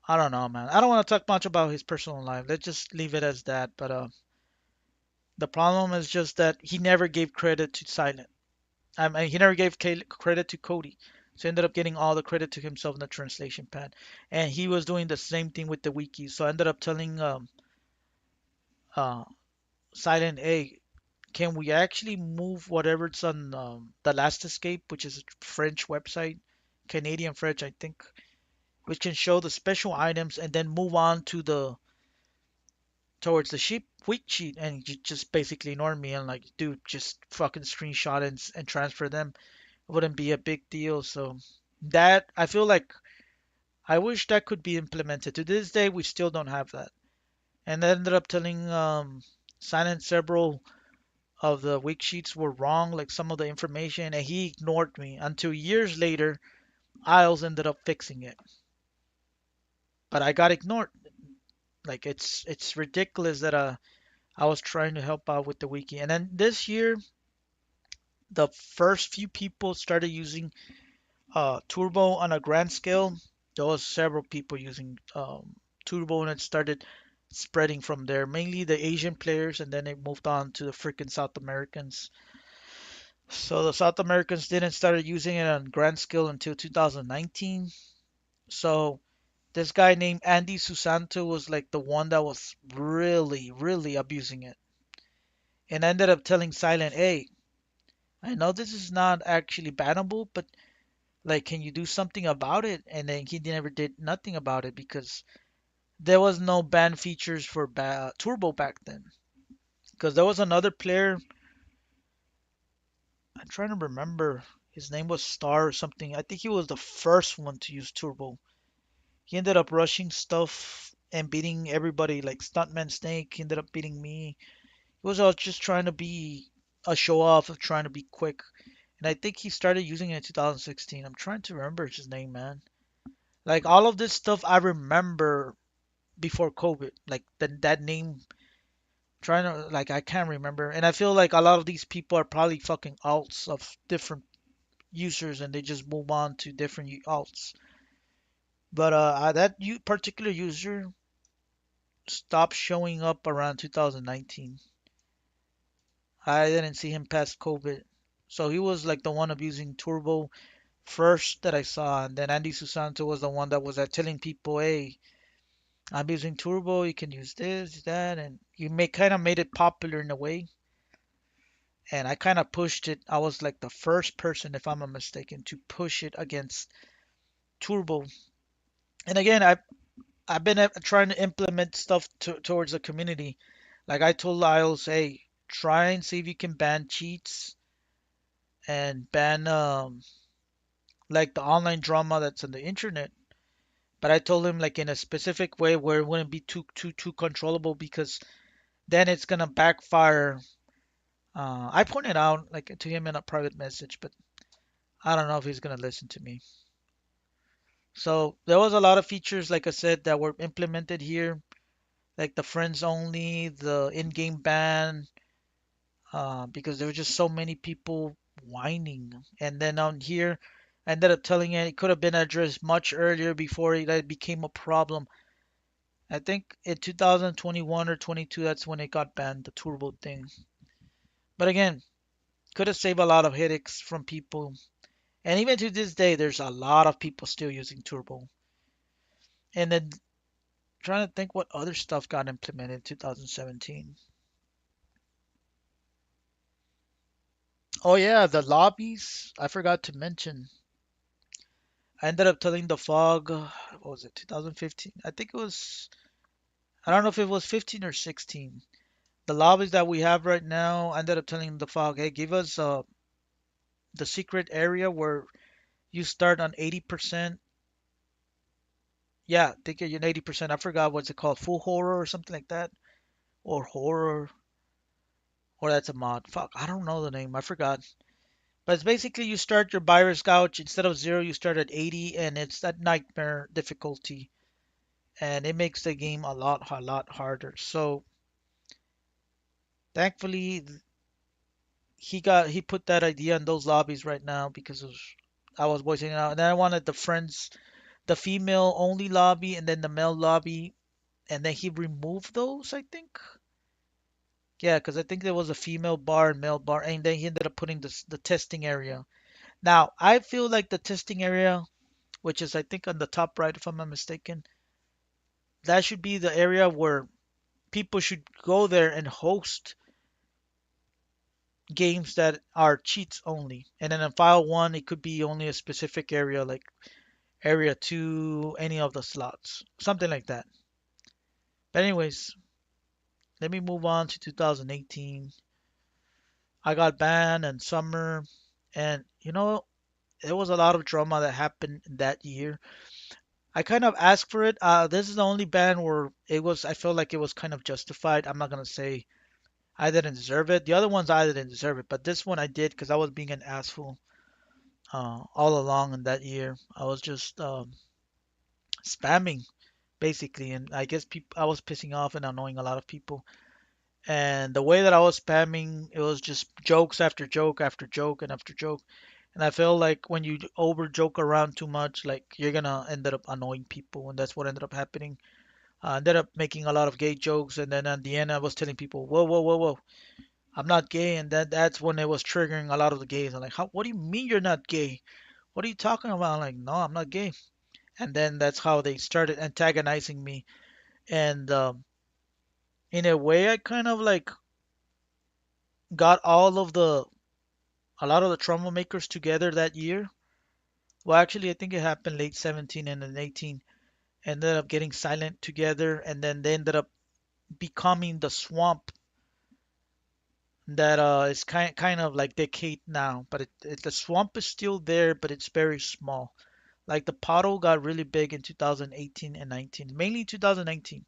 I don't know, man. I don't want to talk much about his personal life. Let's just leave it as that. But the problem is just that he never gave credit to Silent. I mean, he never gave credit to Cody. So he ended up getting all the credit to himself in the translation pad. And he was doing the same thing with the wiki. So I ended up telling uh, Silent, hey, can we actually move whatever it's on the Last Escape, which is a French website, Canadian French, I think, which can show the special items and then move on to the towards the sheep week sheet and you just basically ignore me and like, dude, just fucking screenshot and transfer them. It wouldn't be a big deal. So that I feel like I wish that could be implemented. To this day, we still don't have that. And I ended up telling Silent several of the week sheets were wrong, like some of the information, and he ignored me until years later. Isles ended up fixing it, but I got ignored. Like it's ridiculous that I was trying to help out with the wiki, and then this year the first few people started using Turbo on a grand scale. There was several people using Turbo, and it started spreading from there. Mainly the Asian players, and then it moved on to the freaking South Americans. So the South Americans didn't start using it on grand scale until 2019. So This guy named Andy Susanto was like the one that was really, really abusing it. And I ended up telling Silent, hey, I know this is not actually bannable, but like, can you do something about it? And then he never did nothing about it because there was no ban features for Turbo back then. Because there was another player, I'm trying to remember, his name was Star or something. I think he was the first one to use Turbo. He ended up rushing stuff and beating everybody, like Stuntman Snake. He ended up beating me. He was just trying to be a show off of trying to be quick. And I think he started using it in 2016. I'm trying to remember his name, man. Like all of this stuff I remember before COVID. Like that name, trying to like I can't remember. And I feel like a lot of these people are probably fucking alts of different users, and they just move on to different alts. But that particular user stopped showing up around 2019. I didn't see him past COVID. So he was like the one abusing Turbo first that I saw, and then Andy Susanto was the one that was telling people, "Hey, I'm using Turbo. You can use this, that," and he kind of made it popular in a way. And I kind of pushed it. I was like the first person, if I'm not mistaken, to push it against Turbo. And again, I've been trying to implement stuff towards the community. Like I told Lyles, hey, try and see if you can ban cheats and ban like the online drama that's on the internet. But I told him like in a specific way where it wouldn't be too controllable because then it's gonna backfire. I pointed out like to him in a private message, but I don't know if he's gonna listen to me. So there was a lot of features, like I said, that were implemented here, like the friends only, the in-game ban, because there were just so many people whining. And then on here, I ended up telling it could have been addressed much earlier before it became a problem. I think in 2021 or 22, that's when it got banned, the turbo thing. But again, could have saved a lot of headaches from people. And even to this day, there's a lot of people still using turbo. And then trying to think what other stuff got implemented in 2017. Oh yeah, the lobbies. I forgot to mention. I ended up telling the fog, what was it, 2015? I think it was, I don't know if it was 15 or 16. The lobbies that we have right now, I ended up telling the fog, hey, give us the secret area where you start on 80%. Yeah, they get you an 80%. I forgot what's it called, full horror or something like that, or horror, or that's a mod. Fuck, I don't know the name. I forgot. But it's basically you start your virus gouge instead of zero, you start at 80, and it's that nightmare difficulty, and it makes the game a lot harder. So thankfully, he put that idea in those lobbies right now because I was voicing it out, and then I wanted the friends, the female only lobby, and then the male lobby, and then he removed those, I think. Yeah, because I think there was a female bar and male bar, and then he ended up putting the testing area. Now, I feel like the testing area, which is I think on the top right, if I'm not mistaken, that should be the area where people should go there and host games that are cheats only. And then in file one, it could be only a specific area, like area two, any of the slots, something like that. But anyways, let me move on to 2018. I got banned in summer, and there was a lot of drama that happened that year. I kind of asked for it. This is the only ban where I felt like it was kind of justified. I'm not gonna say I didn't deserve it. The other ones I didn't deserve it, but this one I did because I was being an asshole all along in that year. I was just spamming basically, and I guess I was pissing off and annoying a lot of people. And the way that I was spamming, it was just jokes after joke after joke and after joke. And I feel like when you over joke around too much, like you're gonna end up annoying people, and that's what ended up happening. I ended up making a lot of gay jokes, and then at the end, I was telling people, "Whoa, whoa, whoa, whoa, I'm not gay," and that's when it was triggering a lot of the gays. I'm like, "How? What do you mean you're not gay? What are you talking about?" I'm like, "No, I'm not gay." And then that's how they started antagonizing me. And in a way, I kind of like got a lot of the troublemakers together that year. Well, actually, I think it happened late 17 and then 18. Ended up getting silent together, and then they ended up becoming the swamp that is kind of like decayed now. But the swamp is still there, but it's very small. Like the puddle got really big in 2018 and 19, mainly 2019.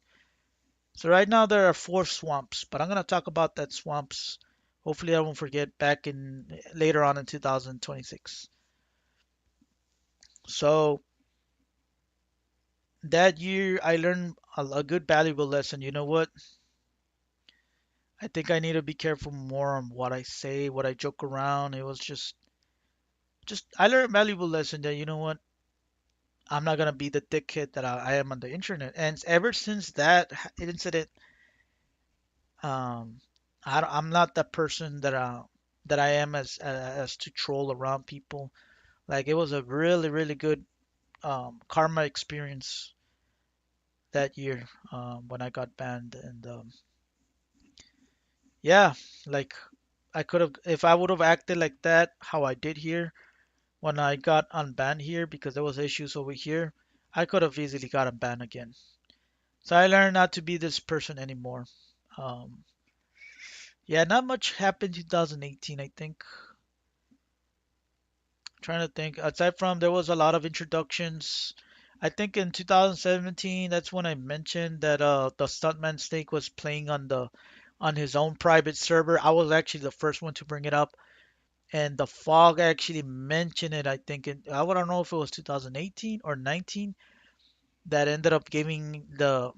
So right now there are four swamps, but I'm gonna talk about that swamps. Hopefully I won't forget back in later on in 2026. So that year I learned a good valuable lesson. You know what? I think I need to be careful more on what I say, what I joke around. It was just I learned a valuable lesson that you know what? I'm not gonna be the dickhead that I am on the internet. And ever since that incident, um, I'm not that person that I am as to troll around people. Like it was a really good karma experience that year when I got banned, and yeah, like I could have if I would have acted like that how I did here when I got unbanned here because there was issues over here, I could have easily got unbanned again. So I learned not to be this person anymore. Um, yeah, not much happened in 2018, I think. Trying to think. Aside from there was a lot of introductions. I think in 2017, that's when I mentioned that the Stuntman Snake was playing on his own private server. I was actually the first one to bring it up, and the Fog actually mentioned it. I think I don't know if it was 2018 or 19 that ended up giving the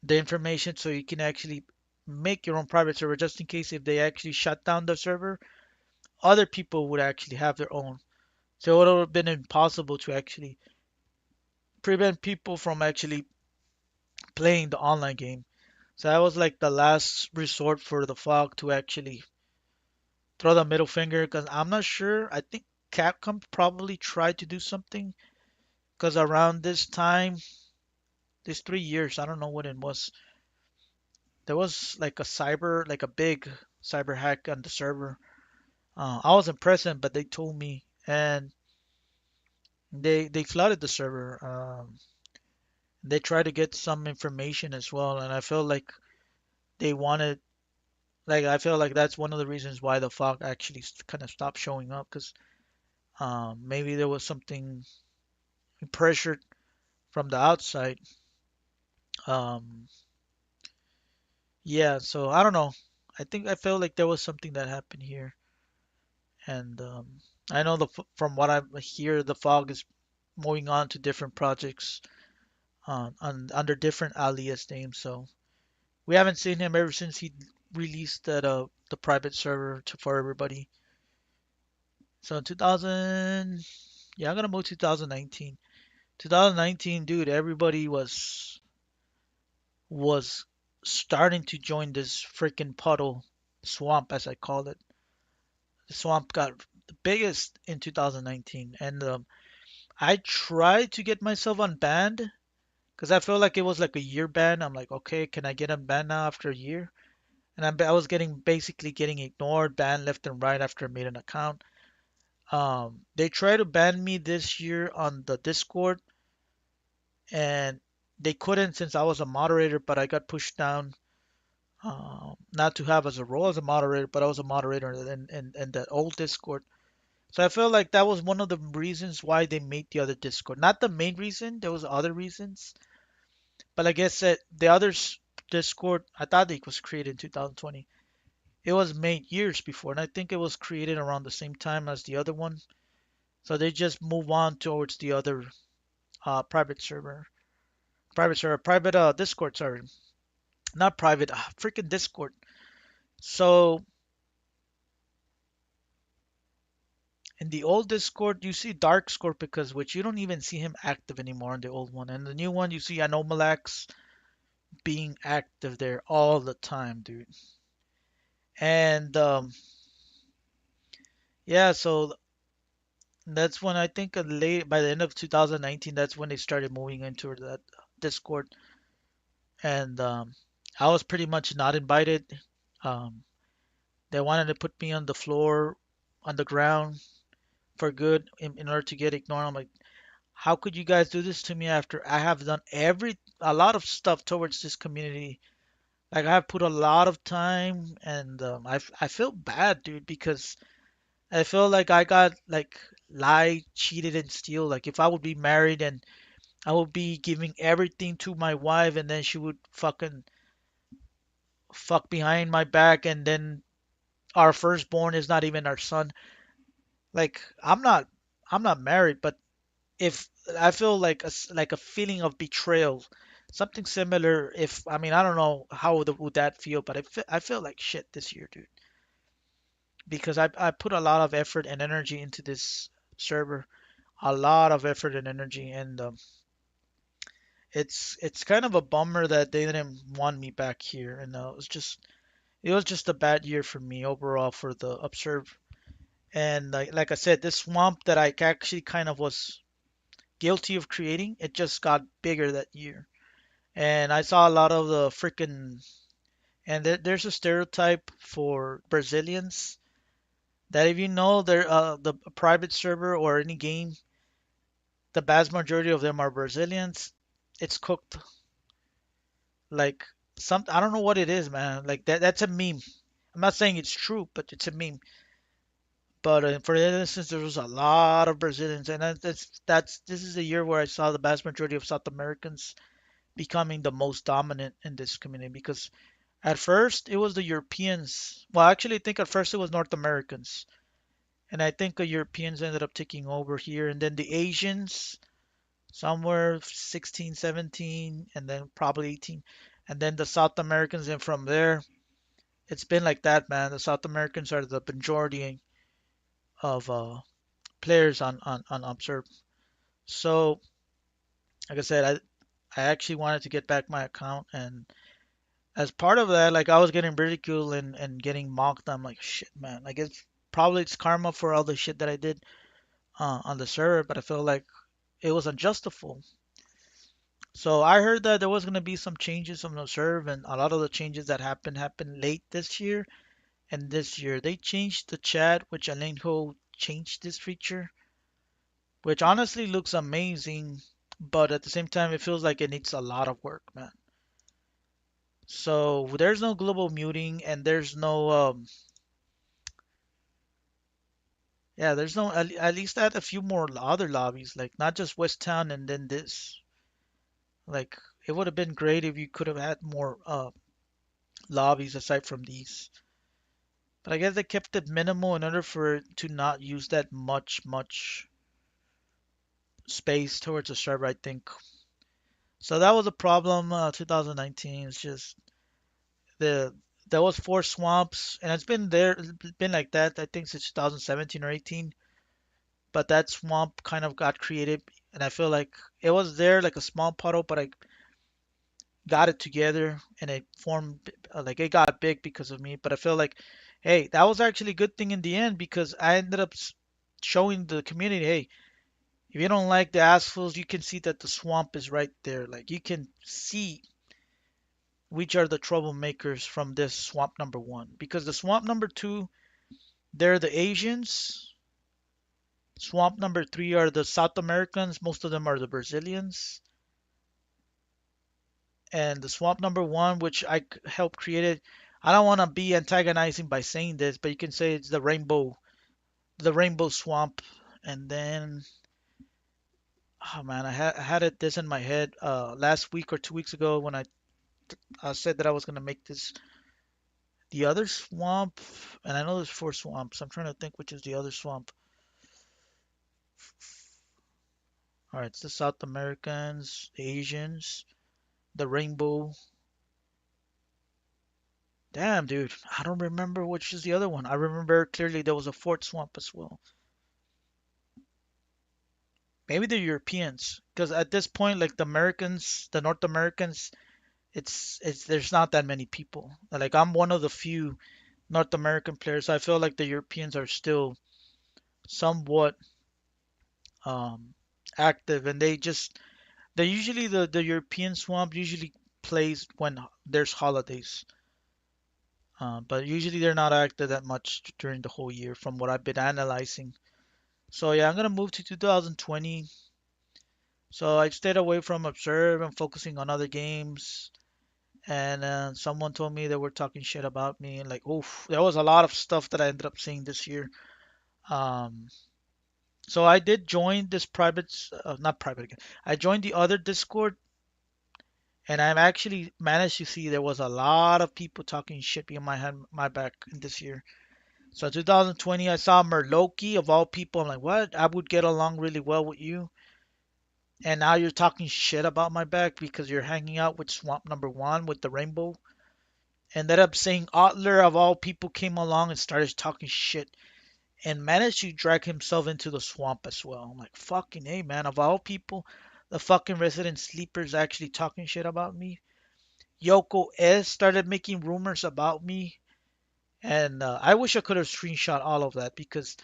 information so you can actually make your own private server just in case if they actually shut down the server, other people would actually have their own. So it would have been impossible to actually prevent people from actually playing the online game. So that was like the last resort for the Fog to actually throw the middle finger because I'm not sure. I think Capcom probably tried to do something because around this time, these 3 years, I don't know what it was, there was like like a big cyber hack on the server. I wasn't present, but they told me, and they flooded the server. They tried to get some information as well, and I feel like they wanted, like I feel like that's one of the reasons why the fog actually kind of stopped showing up, because maybe there was something pressured from the outside. Um, yeah, so I don't know. I think I felt like there was something that happened here, and I know from what I hear, the fog is moving on to different projects under different alias names. So we haven't seen him ever since he released that the private server for everybody. So in 2000, yeah, I'm gonna move 2019. 2019, dude, everybody was starting to join this freaking puddle swamp, as I call it. The swamp got the biggest in 2019, and I tried to get myself unbanned because I felt like it was like a year ban. I'm like, okay, can I get unbanned now after a year? And I was basically getting ignored, banned left and right after I made an account. They tried to ban me this year on the Discord, and they couldn't since I was a moderator, but I got pushed down. Not to have as a role as a moderator, but I was a moderator in that old Discord. So I feel like that was one of the reasons why they made the other Discord. Not the main reason, there was other reasons. But I guess that the other Discord, I thought it was created in 2020. It was made years before, and I think it was created around the same time as the other one. So they just move on towards the other private Discord, sorry, not private, freaking Discord. So in the old Discord, you see Dark Scorpicus, which you don't even see him active anymore in the old one. And the new one, you see Anomalax being active there all the time, dude. And yeah, so That's when I think late by the end of 2019, that's when they started moving into that Discord, and I was pretty much not invited. Um, they wanted to put me on the floor, on the ground for good in order to get ignored. I'm like, how could you guys do this to me after I have done a lot of stuff towards this community? Like I have put a lot of time, and I feel bad, dude, because I feel like I got like lied, cheated, and steal. Like if I would be married and I would be giving everything to my wife, and then she would fucking fuck behind my back, and then our firstborn is not even our son. Like I'm not married, but if I feel like like a feeling of betrayal, something similar. If I mean I don't know how would that feel, but I feel like shit this year, dude, because I put a lot of effort and energy into this server, a lot of effort and energy, and it's kind of a bummer that they didn't want me back here, and it was just a bad year for me overall for the Obsrv. And like I said, this swamp that I actually kind of was guilty of creating, it just got bigger that year. And I saw a lot of the freaking and there's a stereotype for Brazilians that if you know they're the private server or any game, the vast majority of them are Brazilians. It's cooked like some I don't know what it is, man. Like that's a meme. I'm not saying it's true, but it's a meme. But for instance, there was a lot of Brazilians, and that's this is the year where I saw the vast majority of South Americans becoming the most dominant in this community. Because at first it was the Europeans. Well, actually, I think at first it was North Americans, and I think the Europeans ended up taking over here, and then the Asians somewhere 16, 17, and then probably 18, and then the South Americans, and from there it's been like that, man. The South Americans are the majority of players on Observe. So, like I said, I actually wanted to get back my account, and as part of that, like I was getting ridiculed and getting mocked. I'm like, shit, man. Like it's karma for all the shit that I did on the server, but I feel like it was unjustifiable. So I heard that there was gonna be some changes on the server, and a lot of the changes that happened late this year. And this year they changed the chat, which Alenjo changed this feature, which honestly looks amazing, but at the same time it feels like it needs a lot of work, man. So there's no global muting, and there's no yeah, there's no at least add a few more other lobbies, like not just West Town and then this. Like it would have been great if you could have had more lobbies aside from these. But I guess they kept it minimal in order for it to not use that much space towards the server, I think. So that was a problem. 2019 is just the there was four swamps, and it's been like that I think since 2017 or 18. But that swamp kind of got created, and I feel like it was there like a small puddle, but I got it together and it formed like it got big because of me. But I feel like, hey, that was actually a good thing in the end because I ended up showing the community, hey, if you don't like the assholes, you can see that the swamp is right there. Like you can see which are the troublemakers from this swamp number one. Because the swamp number two, they're the Asians. Swamp number three are the South Americans. Most of them are the Brazilians. And the swamp number one, which I helped create it. I don't want to be antagonizing by saying this, but you can say it's the rainbow swamp. And then, oh man, I had it this in my head last week or 2 weeks ago when I said that I was gonna make this the other swamp, and I know there's four swamps. I'm trying to think which is the other swamp. All right, it's the South Americans, the Asians, the rainbow. Damn, dude, I don't remember which is the other one. I remember clearly there was a fourth swamp as well. Maybe the Europeans, because at this point, like the Americans, the North Americans, it's there's not that many people. Like I'm one of the few North American players. I feel like the Europeans are still somewhat. um, active, and they usually the European swamp usually plays when there's holidays. But usually they're not active that much during the whole year from what I've been analyzing. So yeah, I'm gonna move to 2020. So I stayed away from Observe and focusing on other games. And someone told me they were talking shit about me. And like, oof, there was a lot of stuff that I ended up seeing this year. Um, so I did join this private, not private again. I joined the other Discord, and I've actually managed to see there was a lot of people talking shit behind my back in this year. So 2020, I saw Merloki of all people. I'm like, what? I would get along really well with you, and now you're talking shit about my back because you're hanging out with Swamp Number One with the rainbow. Ended up saying Otler of all people came along and started talking shit and managed to drag himself into the swamp as well. I'm like, fucking hey man, of all people, the fucking resident sleepers actually talking shit about me. Yoko S started making rumors about me, and I wish I could have screenshot all of that because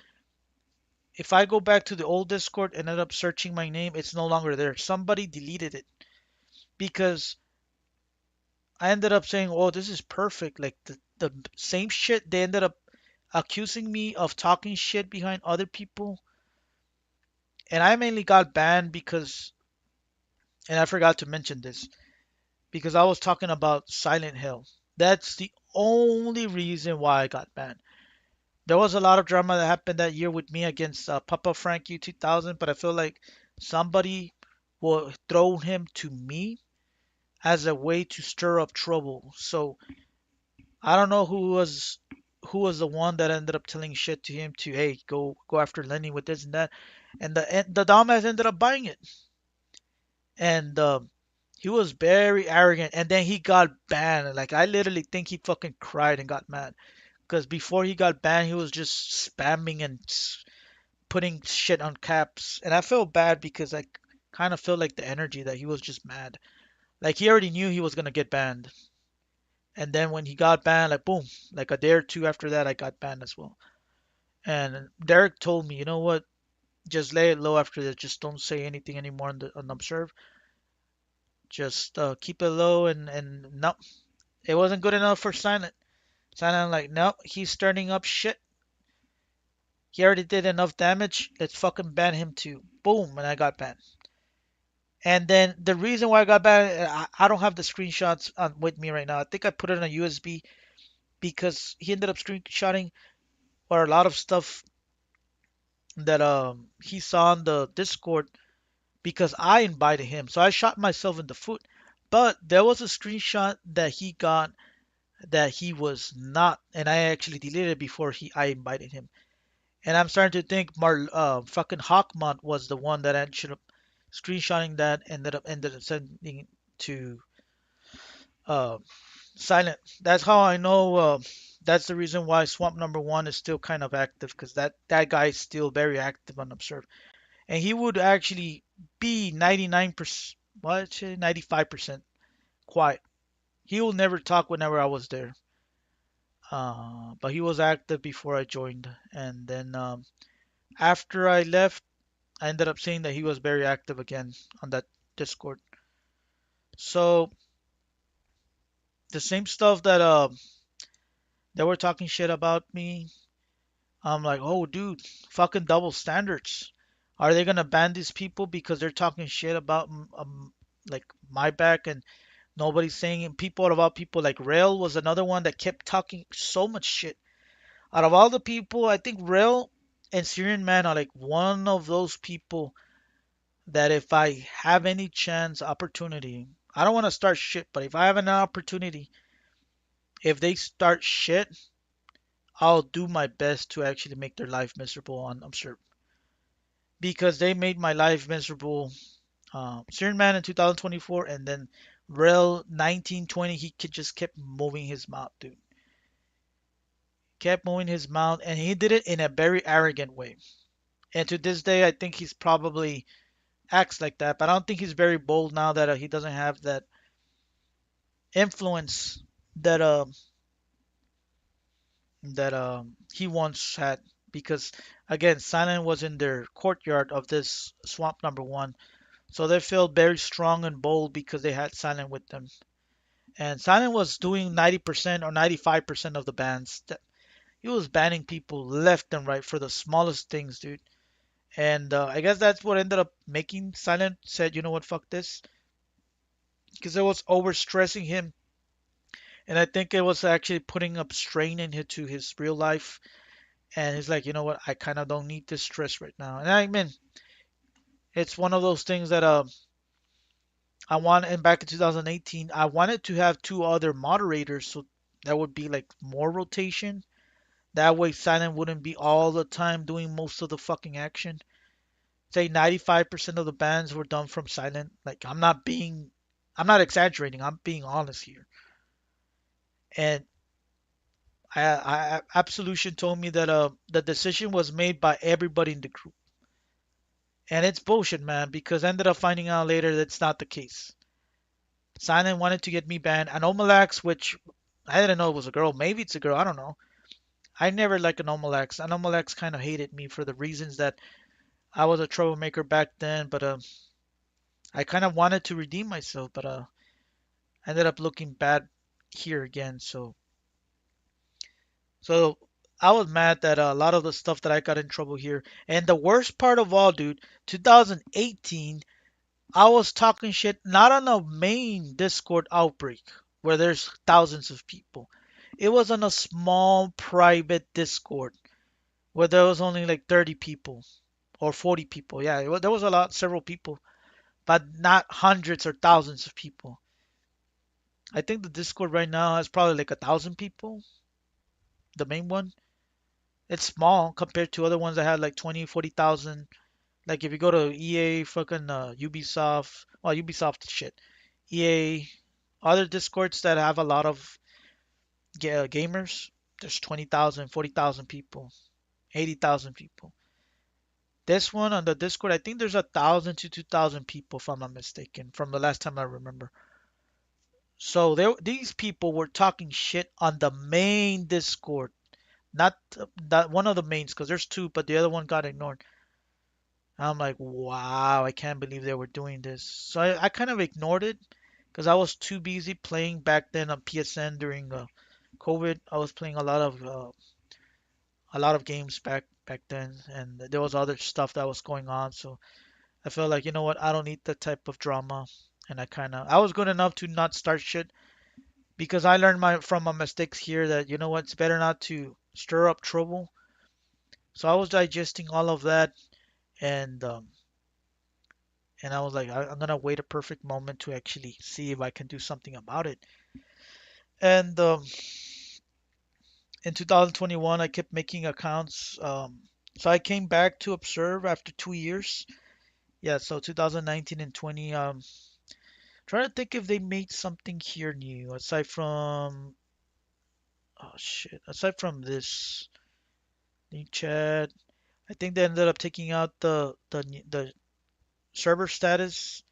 if I go back to the old Discord and end up searching my name, it's no longer there. Somebody deleted it because I ended up saying, "Oh, this is perfect." Like the same shit they ended up accusing me of talking shit behind other people, and I mainly got banned because, and I forgot to mention this, because I was talking about Silent Hill. That's the only reason why I got banned. There was a lot of drama that happened that year with me against Papa Frank U 2000, but I feel like somebody will throw him to me as a way to stir up trouble. So I don't know who was the one that ended up telling shit to him to hey go after Lenny with this and that, and the dumbass ended up buying it, and he was very arrogant, and then he got banned. Like I literally think he fucking cried and got mad because before he got banned, he was just spamming and putting shit on caps, and I feel bad because I kind of feel like the energy that he was just mad. Like he already knew he was gonna get banned, and then when he got banned, like boom, like a day or two after that, I got banned as well. And Derek told me, you know what? Just lay it low after this. Just don't say anything anymore on Observe. Just keep it low and no, it wasn't good enough for Silent. Silent like no, he's starting up shit. He already did enough damage. Let's fucking ban him too. Boom, and I got banned. And then the reason why I got banned, I don't have the screenshots with me right now. I think I put it on a USB because he ended up screenshotting or a lot of stuff that he saw on the Discord because I invited him. So I shot myself in the foot. But there was a screenshot that he got that he was not, and I actually deleted it before I invited him. And I'm starting to think fucking Hawkmont was the one that ended up screenshotting that, ended up sending it to uh, Silent. That's how I know. That's the reason why Swamp Number One is still kind of active because that guy is still very active on Observe, and he would actually be 99%, what, 95% quiet. He will never talk whenever I was there. But he was active before I joined, and then after I left, I ended up seeing that he was very active again on that Discord. So the same stuff that they were talking shit about me. I'm like, oh, dude, fucking double standards. Are they gonna ban these people because they're talking shit about like my back and nobody's saying it? People out of all people, like Rail was another one that kept talking so much shit. Out of all the people, I think Rail and Syrian Man are like one of those people that if I have any chance, opportunity, I don't want to start shit, but if I have an opportunity, if they start shit, I'll do my best to actually make their life miserable on Observe because they made my life miserable. Syrian Man in 2024, and then Rel 1920, he could just kept moving his mouth, dude. Kept moving his mouth, and he did it in a very arrogant way. And to this day, I think he's probably acts like that, but I don't think he's very bold now that he doesn't have that influence that he once had. because again, Silent was in their courtyard of this swamp number one. So they felt very strong and bold because they had Silent with them. And Silent was doing 90% or 95% of the bans. He was banning people left and right for the smallest things, dude. And I guess that's what ended up making Silent said, you know what, fuck this, because it was overstressing him, and I think it was actually putting up strain into his real life. And he's like, you know what, I kind of don't need this stress right now. And I mean, it's one of those things that I want. And back in 2018, I wanted to have two other moderators, so that would be like more rotation. That way, Silent wouldn't be all the time doing most of the fucking action. Say 95% of the bans were done from Silent. Like I'm not exaggerating. I'm being honest here. And Absolution told me that the decision was made by everybody in the group, and it's bullshit, man. Because I ended up finding out later that's not the case. Silent wanted to get me banned. Anomalax, which I didn't know it was a girl. Maybe it's a girl. I don't know. I never liked Anomalax. Anomalax kind of hated me for the reasons that I was a troublemaker back then, but I kind of wanted to redeem myself, but I ended up looking bad here again. So I was mad that a lot of the stuff that I got in trouble here. And the worst part of all, dude, 2018, I was talking shit not on a main Discord outbreak where there's thousands of people. It was on a small private Discord where there was only like 30 people or 40 people. Yeah, there was a lot, several people, but not hundreds or thousands of people. I think the Discord right now has probably like 1,000 people, the main one. It's small compared to other ones that had like 20, 40,000. Like if you go to EA, fucking Ubisoft, well, Ubisoft shit, EA, other Discords that have a lot of gamers, there's 20,000, 40,000 people, 80,000 people. This one on the Discord, I think there's 1,000 to 2,000 people, if I'm not mistaken, from the last time I remember. So these people were talking shit on the main Discord, not that one of the mains, because there's two, but the other one got ignored. I'm like, wow, I can't believe they were doing this. So I kind of ignored it because I was too busy playing back then on PSN during COVID. I was playing a lot of games back then, and there was other stuff that was going on. So I felt like, you know what, I don't need that type of drama. And I was good enough to not start shit because I learned from my mistakes here that, you know what, it's better not to stir up trouble. So I was digesting all of that, and I was like, I'm gonna wait a perfect moment to actually see if I can do something about it. And in 2021, I kept making accounts. So I came back to Obsrv after 2 years. Yeah, so 2019 and 20. Trying to think if they made something here new aside from, oh shit, aside from this link chat. I think they ended up taking out the server status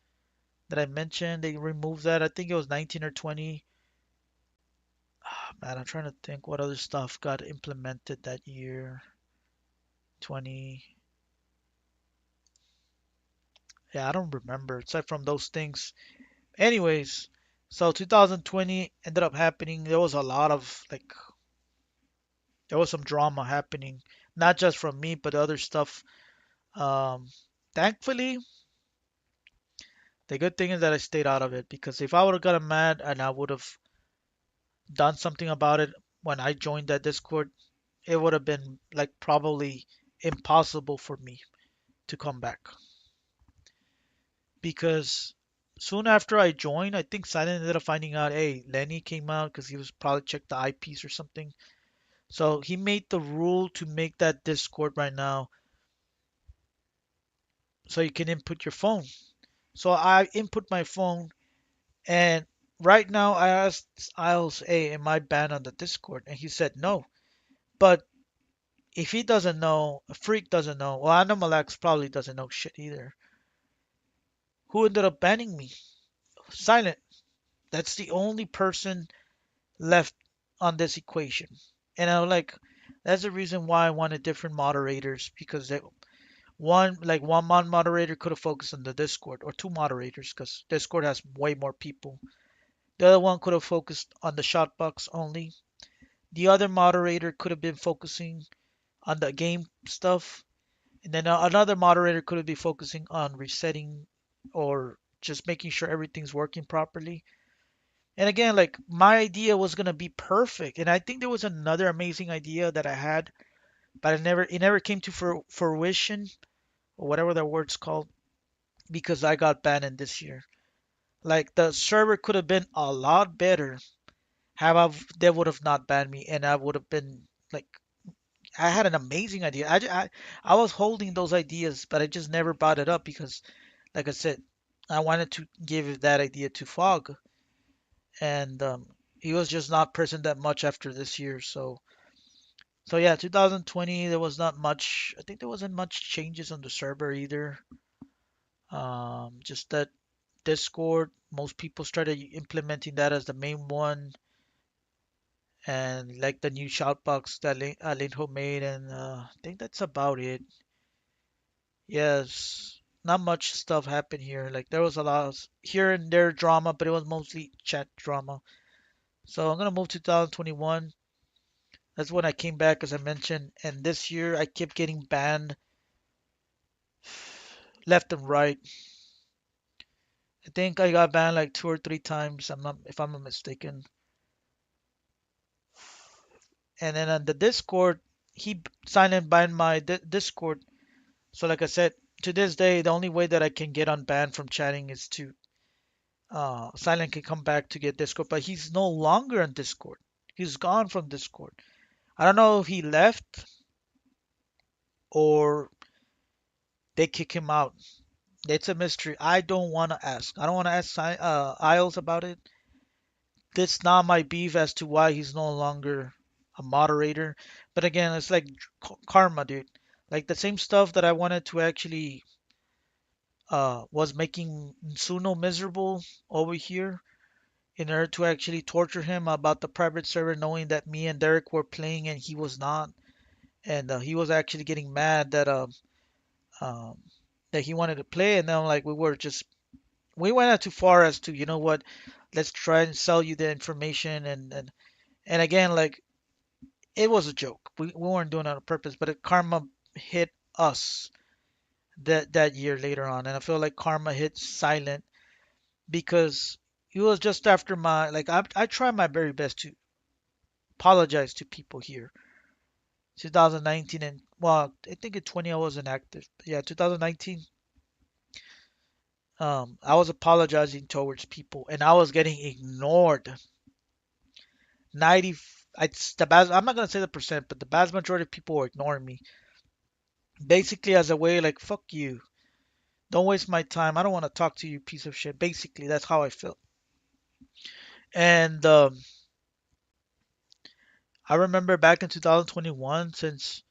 that I mentioned. They removed that. I think it was 19 or 20. Ah, man, I'm trying to think what other stuff got implemented that year. 20. Yeah, I don't remember aside from those things. Anyways, so 2020 ended up happening. There was a lot of like there was some drama happening, not just from me, but other stuff. Um, Thankfully, the good thing is that I stayed out of it because if I would have gotten mad and I would have done something about it when I joined that Discord, it would have been like probably impossible for me to come back. Because soon after I joined, I think Silent ended up finding out, hey, Lenny came out because he was probably checked the IPs or something. So he made the rule to make that Discord right now so you can input your phone. So I input my phone, and right now I asked Isles, hey, am I banned on the Discord? And he said no. But if he doesn't know, a freak doesn't know, well, Anomalax probably doesn't know shit either. Who ended up banning me? Silent. That's the only person left on this equation. And I'm like, That's the reason why I wanted different moderators because one moderator could have focused on the Discord or two moderators because Discord has way more people. The other one could have focused on the shot box only. The other moderator could have been focusing on the game stuff, and then another moderator could have been focusing on resetting or just making sure everything's working properly. And again, like my idea was gonna be perfect, and I think there was another amazing idea that I had, but it never came to fruition or whatever that word's called because I got banned in this year. Like the server could have been a lot better have they would have not banned me, and I would have been like I had an amazing idea. I was holding those ideas, but I just never brought it up because, like I said, I wanted to give that idea to Fog, and he was just not present that much after this year. So yeah, 2020 there was not much. I think there wasn't much changes on the server either. Just that Discord, most people started implementing that as the main one, and like the new shoutbox that Linho made, and I think that's about it. Yes, not much stuff happened here. Like there was a lot of here and there drama, but it was mostly chat drama. So I'm gonna move to 2021. That's when I came back, as I mentioned, and this year I kept getting banned left and right. I think I got banned like two or three times. If I'm not mistaken. And then on the Discord, he silent banned my Discord. So like I said, to this day, the only way that I can get unbanned from chatting is to Silent can come back to get Discord, but he's no longer on Discord. He's gone from Discord. I don't know if he left or they kick him out. It's a mystery. I don't want to ask. I don't want to ask Isles about it. That's not my beef as to why he's no longer a moderator. But again, it's like karma, dude. Like the same stuff that I wanted to actually was making Suno miserable over here in order to actually torture him about the private server, knowing that me and Derek were playing and he was not, and he was actually getting mad um, that he wanted to play, and then like we went out too far as to what, let's try and sell you the information, and again like it was a joke. We weren't doing it on purpose, but karma hit us that year later on, and I feel like karma hit Silent because it was just after my like I tried my very best to apologize to people here. 2019 and well, I think in 20 I wasn't active. But yeah, 2019, I was apologizing towards people and I was getting ignored. 90, it's the vast, I'm not gonna say the percent, but the vast majority of people were ignoring me. Basically as a way like, fuck you. Don't waste my time. I don't want to talk to you, piece of shit. Basically, that's how I felt. And I remember back in 2021, since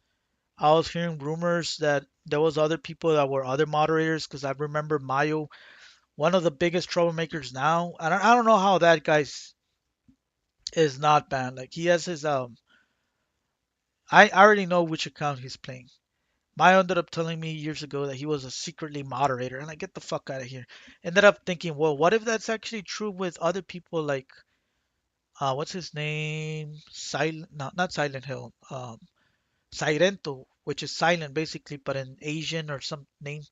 I was hearing rumors that there was other people that were other moderators, because I remember Mayo, one of the biggest troublemakers now. I don't know how that guy is not banned. Like he has his I already know which account he's playing. Mayo ended up telling me years ago that he was a secretly moderator, and I get the fuck out of here. Ended up thinking, well, what if that's actually true with other people like what's his name? Silent, not Silent Hill. Sirento, which is silent basically, but in Asian or some name.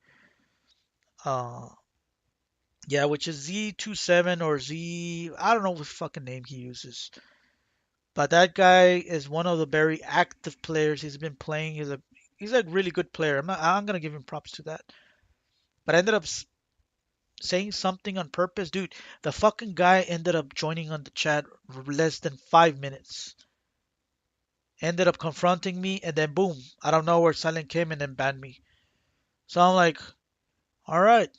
Uh, yeah, which is Z27 or Z. I don't know what fucking name he uses. But that guy is one of the very active players. He's been playing. He's a really good player. I'm gonna give him props to that. But I ended up saying something on purpose, dude. The fucking guy ended up joining on the chat less than 5 minutes. Ended up confronting me, and then boom, I don't know where Silent came and then banned me. So I'm like, all right,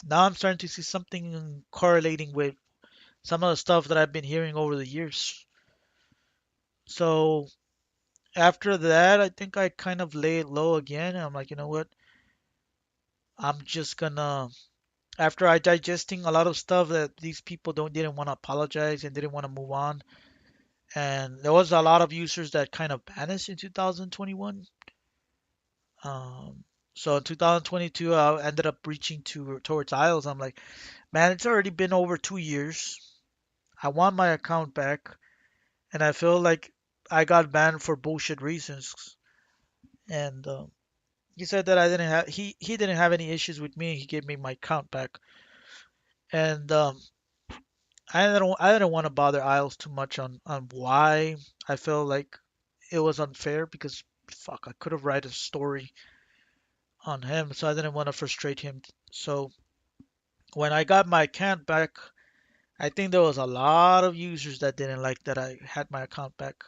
now I'm starting to see something correlating with some of the stuff that I've been hearing over the years. So after that, I think I kind of lay it low again. And I'm like, you know what? I'm just gonna, after I digesting a lot of stuff that these people didn't want to apologize and didn't want to move on. and there was a lot of users that kind of vanished in 2021. Um, so in 2022, I ended up reaching to towards Isles. I'm like, man, it's already been over 2 years. I want my account back, and I feel like I got banned for bullshit reasons. And he said that I didn't have he didn't have any issues with me. He gave me my account back, and I didn't want to bother Isles too much on why I feel like it was unfair because fuck, I could have write a story on him, so I didn't want to frustrate him. So when I got my account back, I think there was a lot of users that didn't like that I had my account back.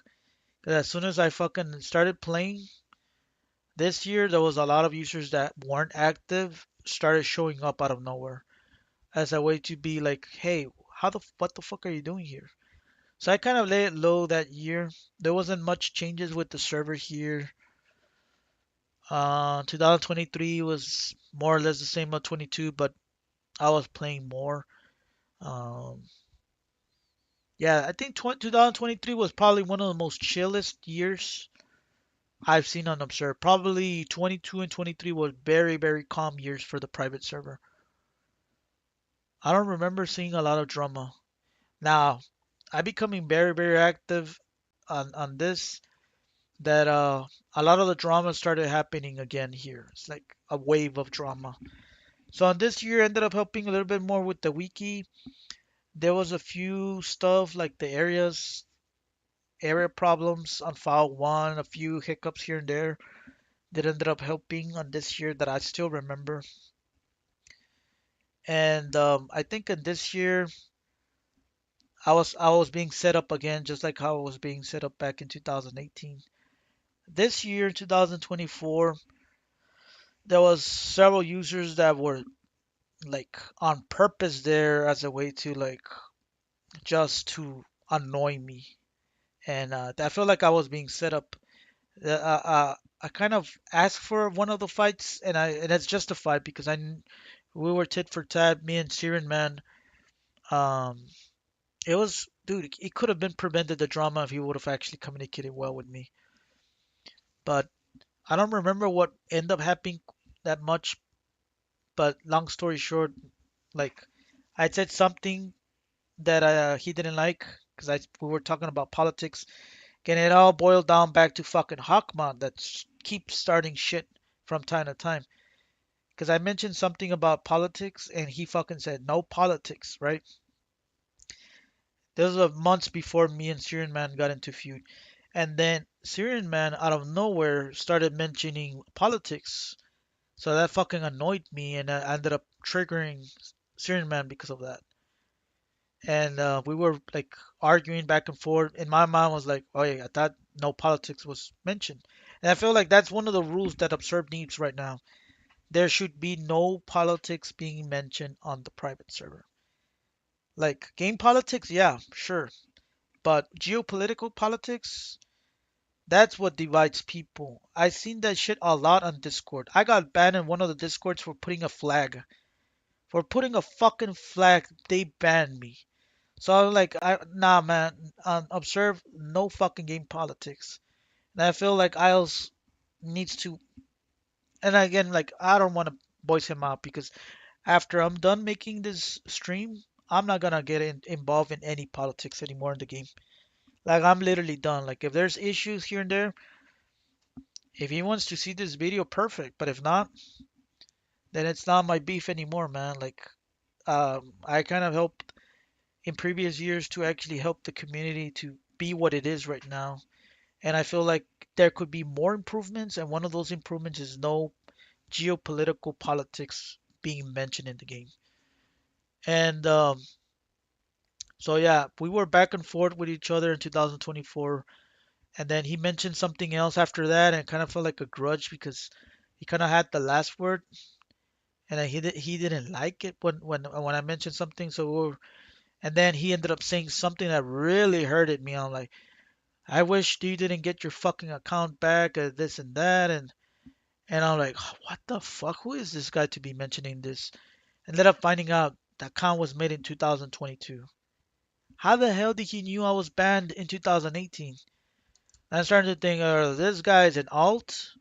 'Cause as soon as I fucking started playing this year, there was a lot of users that weren't active started showing up out of nowhere as a way to be like, hey, what the fuck are you doing here? So I kind of lay it low that year. There wasn't much changes with the server here. 2023 was more or less the same as 22, but I was playing more. Um, yeah, I think 2023 was probably one of the most chillest years I've seen on Observe. Probably 22 and 23 was very, very calm years for the private server. I don't remember seeing a lot of drama. Now, I becoming very, very active on this that a lot of the drama started happening again here. It's like a wave of drama. So on this year ended up helping a little bit more with the wiki. There was a few stuff like the area problems on file one, a few hiccups here and there that ended up helping on this year that I still remember. And I think in this year I was being set up again just like how I was being set up back in 2018. This year, 2024, there was several users that were like on purpose there as a way to like just to annoy me. And I felt like I was being set up. I kind of asked for one of the fights, and it's justified because we were tit for tat, me and Siren Man. Um, it was, dude, it could have been prevented the drama if he would have actually communicated well with me. But I don't remember what ended up happening that much. But long story short, like I said something that he didn't like because I we were talking about politics. And it all boiled down back to fucking Hawkman that keeps starting shit from time to time. Because I mentioned something about politics and he fucking said no politics, right? This was months before me and Syrian Man got into feud. And then Syrian Man out of nowhere started mentioning politics. So that fucking annoyed me and I ended up triggering Syrian Man because of that. And we were like arguing back and forth. And my mind was like, "Oh yeah, I thought no politics was mentioned." And I feel like that's one of the rules that Observe needs right now. There should be no politics being mentioned on the private server. Like game politics, yeah, sure, but geopolitical politics, that's what divides people. I seen that shit a lot on Discord. I got banned in one of the Discords for putting a flag. For putting a fucking flag, they banned me. So I'm like, nah, man. Observe no fucking game politics. And I feel like Isles needs to. And again, like I don't want to voice him out because after I'm done making this stream, I'm not gonna get involved in any politics anymore in the game. Like I'm literally done. Like if there's issues here and there, if he wants to see this video, perfect. But if not, then it's not my beef anymore, man. Like I kind of helped in previous years to actually help the community to be what it is right now. And I feel like there could be more improvements, and one of those improvements is no geopolitical politics being mentioned in the game. And so yeah, we were back and forth with each other in 2024, and then he mentioned something else after that, and it kind of felt like a grudge because he kind of had the last word, and he didn't like it when I mentioned something. So and then he ended up saying something that really hurted me. I'm like, I wish you didn't get your fucking account back, this and that, and I'm like, what the fuck? Who is this guy to be mentioning this? Ended up finding out the account was made in 2022. How the hell did he knew I was banned in 2018? I'm starting to think, this guy is an alt,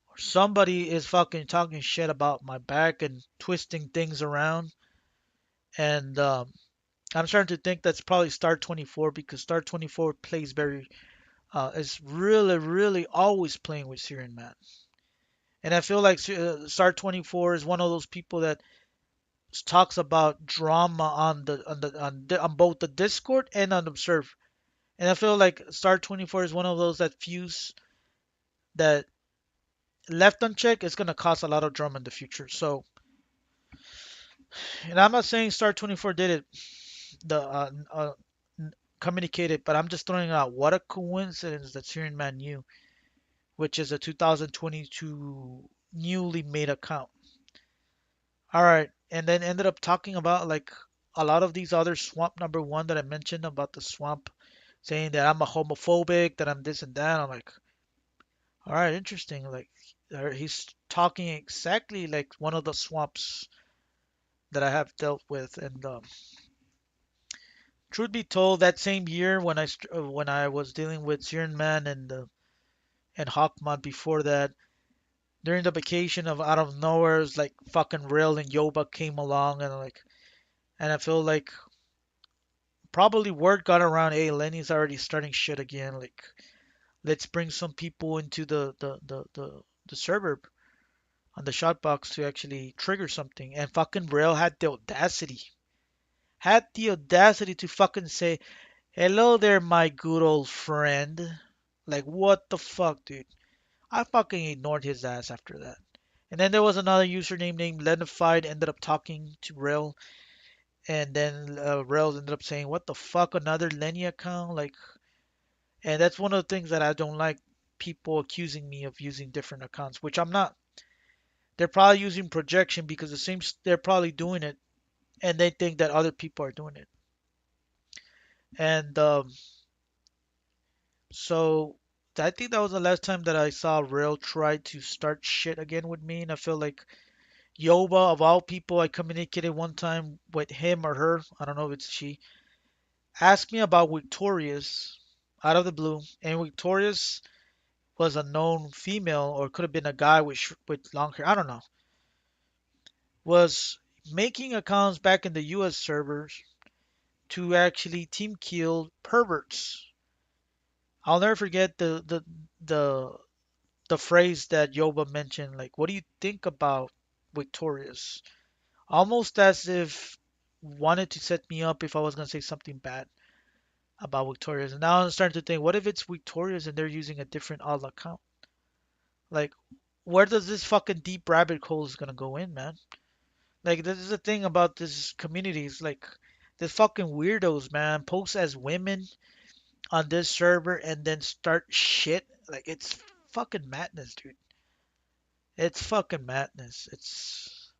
or somebody is fucking talking shit about my back and twisting things around. And I'm starting to think that's probably Star 24 because Star 24 plays very, is really, really always playing with Syrian Man. And I feel like Star 24 is one of those people that talks about drama on both the Discord and on Obsrv. And I feel like Star 24 is one of those that fuse that left unchecked is gonna cause a lot of drama in the future. So, and I'm not saying Star 24 did it, the communicated, but I'm just throwing out what a coincidence that Syrian Man knew, which is a 2022 newly made account. All right, and then ended up talking about like a lot of these other swamp number one that I mentioned about the swamp, saying that I'm a homophobic, that I'm this and that. I'm like, all right, interesting. Like, he's talking exactly like one of the swamps that I have dealt with. And truth be told, that same year when I was dealing with Syrian Man and Hawkmod before that, during the vacation of out of nowhere, it's like fucking Rail and Yoba came along and like, and I feel like probably word got around, hey, Lenny's already starting shit again. Like, let's bring some people into the server on the shot box to actually trigger something. And fucking Rail had the audacity to fucking say, hello there, my good old friend. Like, what the fuck, dude? I fucking ignored his ass after that. And then there was another username named Lenified ended up talking to Rail, and then Rail ended up saying, "What the fuck, another Lenny account?" Like, and that's one of the things that I don't like. People accusing me of using different accounts, which I'm not. They're probably using projection because they're probably doing it, and they think that other people are doing it. And so I think that was the last time that I saw Rail try to start shit again with me, and I feel like Yoba, of all people, I communicated one time with him or her, I don't know if it's she, asked me about Victorious out of the blue, and Victorious was a known female or could have been a guy with long hair, I don't know, was making accounts back in the US servers to actually team kill perverts. I'll never forget the phrase that Yoba mentioned, like, what do you think about Victorious? Almost as if wanted to set me up if I was gonna say something bad about Victorious. And now I'm starting to think, what if it's Victorious and they're using a different alt account? Like, where does this fucking deep rabbit hole is gonna go in, man? Like, this is the thing about this community. Is like, this fucking weirdos, man, post as women on this server and then start shit. Like, it's fucking madness, dude. It's fucking madness. It's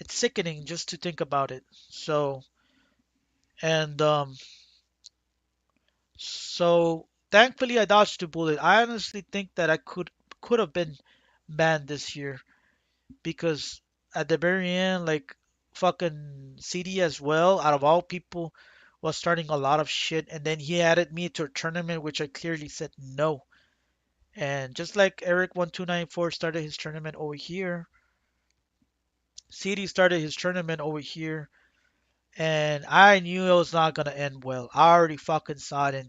sickening just to think about it. And so thankfully I dodged the bullet. I honestly think that I could have been banned this year because at the very end, like fucking CD as well, out of all people, was starting a lot of shit, and then he added me to a tournament which I clearly said no. And just like Eric1294 started his tournament over here, CD started his tournament over here, and I knew it was not gonna end well. I already fucking saw it, and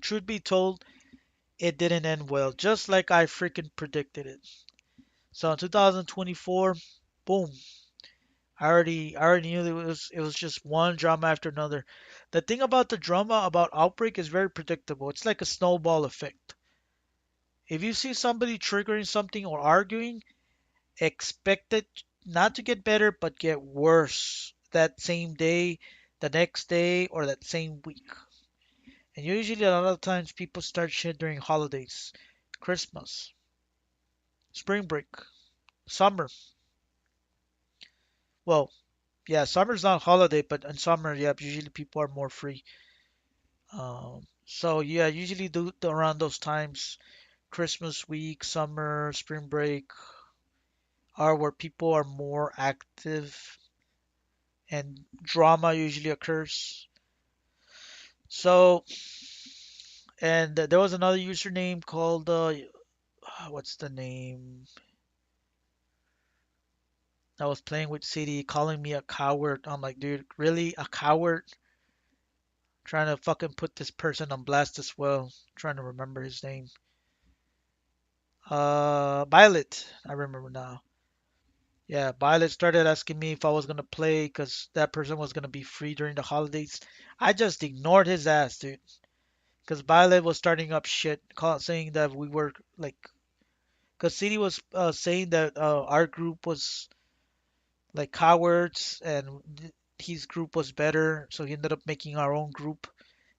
truth be told, it didn't end well, just like I freaking predicted it. So in 2024, boom, I already knew it was just one drama after another. The thing about the drama about Outbreak is very predictable. It's like a snowball effect. If you see somebody triggering something or arguing, expect it not to get better, but get worse that same day, the next day, or that same week. And usually, a lot of times, people start shit during holidays, Christmas, spring break, summer. Well, yeah, summer's not holiday, but in summer, yeah, usually people are more free. So yeah, usually around those times, Christmas week, summer, spring break, are where people are more active and drama usually occurs. So, and there was another username called what's the name? I was playing with CD, calling me a coward. I'm like, dude, really a coward? Trying to fucking put this person on blast as well. Trying to remember his name. Violet. I remember now. Yeah, Violet started asking me if I was gonna play because that person was gonna be free during the holidays. I just ignored his ass, dude. Because Violet was starting up shit, saying that we were like, because CD was saying that our group was like cowards and his group was better, so he ended up making our own group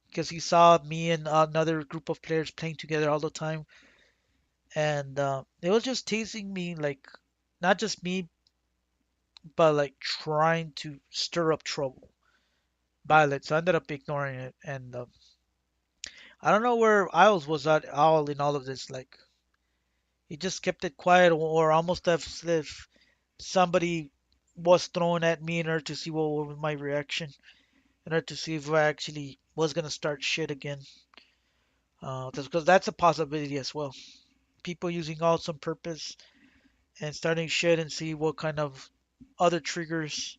because he saw me and another group of players playing together all the time, and it was just teasing me like, not just me, but like trying to stir up trouble. Violet, so I ended up ignoring it, and I don't know where Isles was at all in all of this. Like he just kept it quiet, or almost as if somebody was throwing at me in order to see what was my reaction, in order to see if I actually was gonna start shit again. Because that's a possibility as well. People using awesome purpose and starting shit and see what kind of other triggers,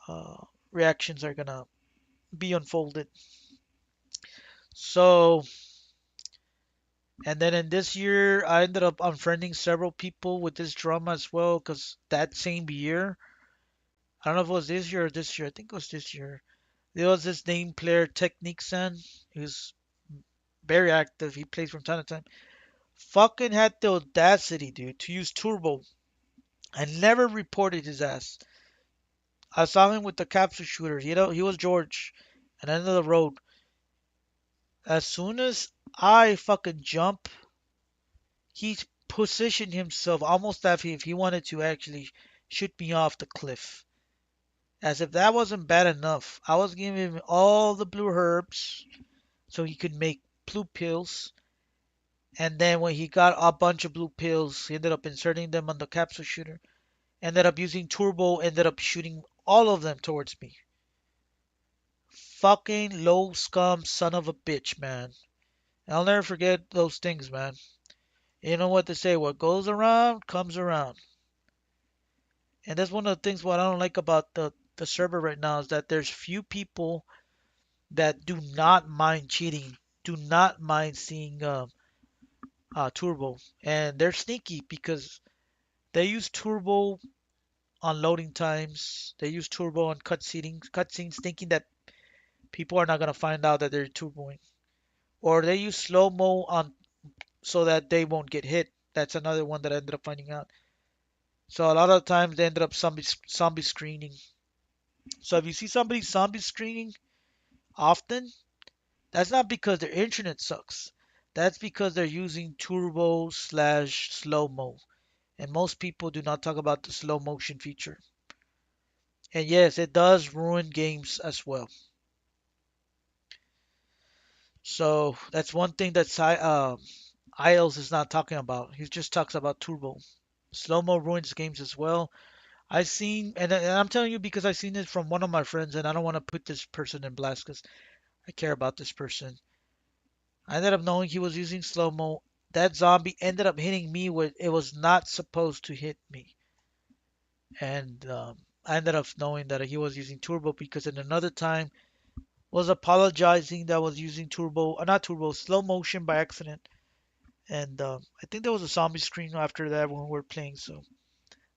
uh, reactions are gonna be unfolded. So, and then in this year, I ended up unfriending several people with this drama as well, because that same year, I don't know if it was this year or this year, I think it was this year, there was this name player, Technique San, who's very active, he plays from time to time, fucking had the audacity, dude, to use Turbo. I never reported his ass. I saw him with the capture shooter, he was George, at the end of the road. As soon as I fucking jump, he positioned himself almost as if he wanted to actually shoot me off the cliff. As if that wasn't bad enough, I was giving him all the blue herbs so he could make blue pills. And then when he got a bunch of blue pills, he ended up inserting them on the capsule shooter. Ended up using turbo, ended up shooting all of them towards me. Fucking low scum son of a bitch, man. I'll never forget those things, man. You know what they say, what goes around comes around. And that's one of the things what I don't like about the server right now is that there's few people that do not mind cheating, do not mind seeing turbo, and they're sneaky because they use turbo on loading times. They use turbo on cutscenes, thinking that people are not gonna find out that they're turboing, or they use slow mo on so that they won't get hit. That's another one that I ended up finding out. So a lot of times they ended up zombie screening. So if you see somebody zombie screening often, that's not because their internet sucks. That's because they're using turbo slash slow mo. And most people do not talk about the slow motion feature. And yes, it does ruin games as well. So that's one thing that IELTS is not talking about. He just talks about turbo. Slow mo ruins games as well. I seen, and I'm telling you because I seen it from one of my friends, and I don't want to put this person in blast because I care about this person. I ended up knowing he was using slow mo. That zombie ended up hitting me where it was not supposed to hit me, and I ended up knowing that he was using turbo because in another time was apologizing that was using turbo, not turbo, slow motion by accident, and I think there was a zombie screen after that when we were playing. So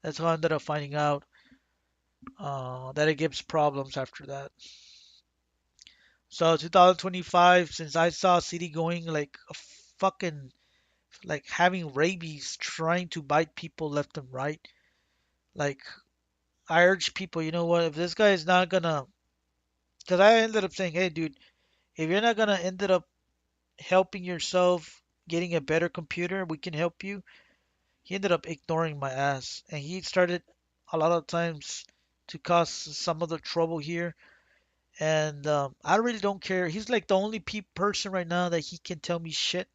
that's how I ended up finding out that it gives problems after that. So 2025, since I saw City going like a fucking like having rabies, trying to bite people left and right. Like I urge people, you know what? If this guy is not gonna, because I ended up saying, hey, dude, if you're not gonna end up helping yourself getting a better computer, we can help you. He ended up ignoring my ass, and he started a lot of times to cause some of the trouble here. And I really don't care. He's like the only person right now that he can tell me shit,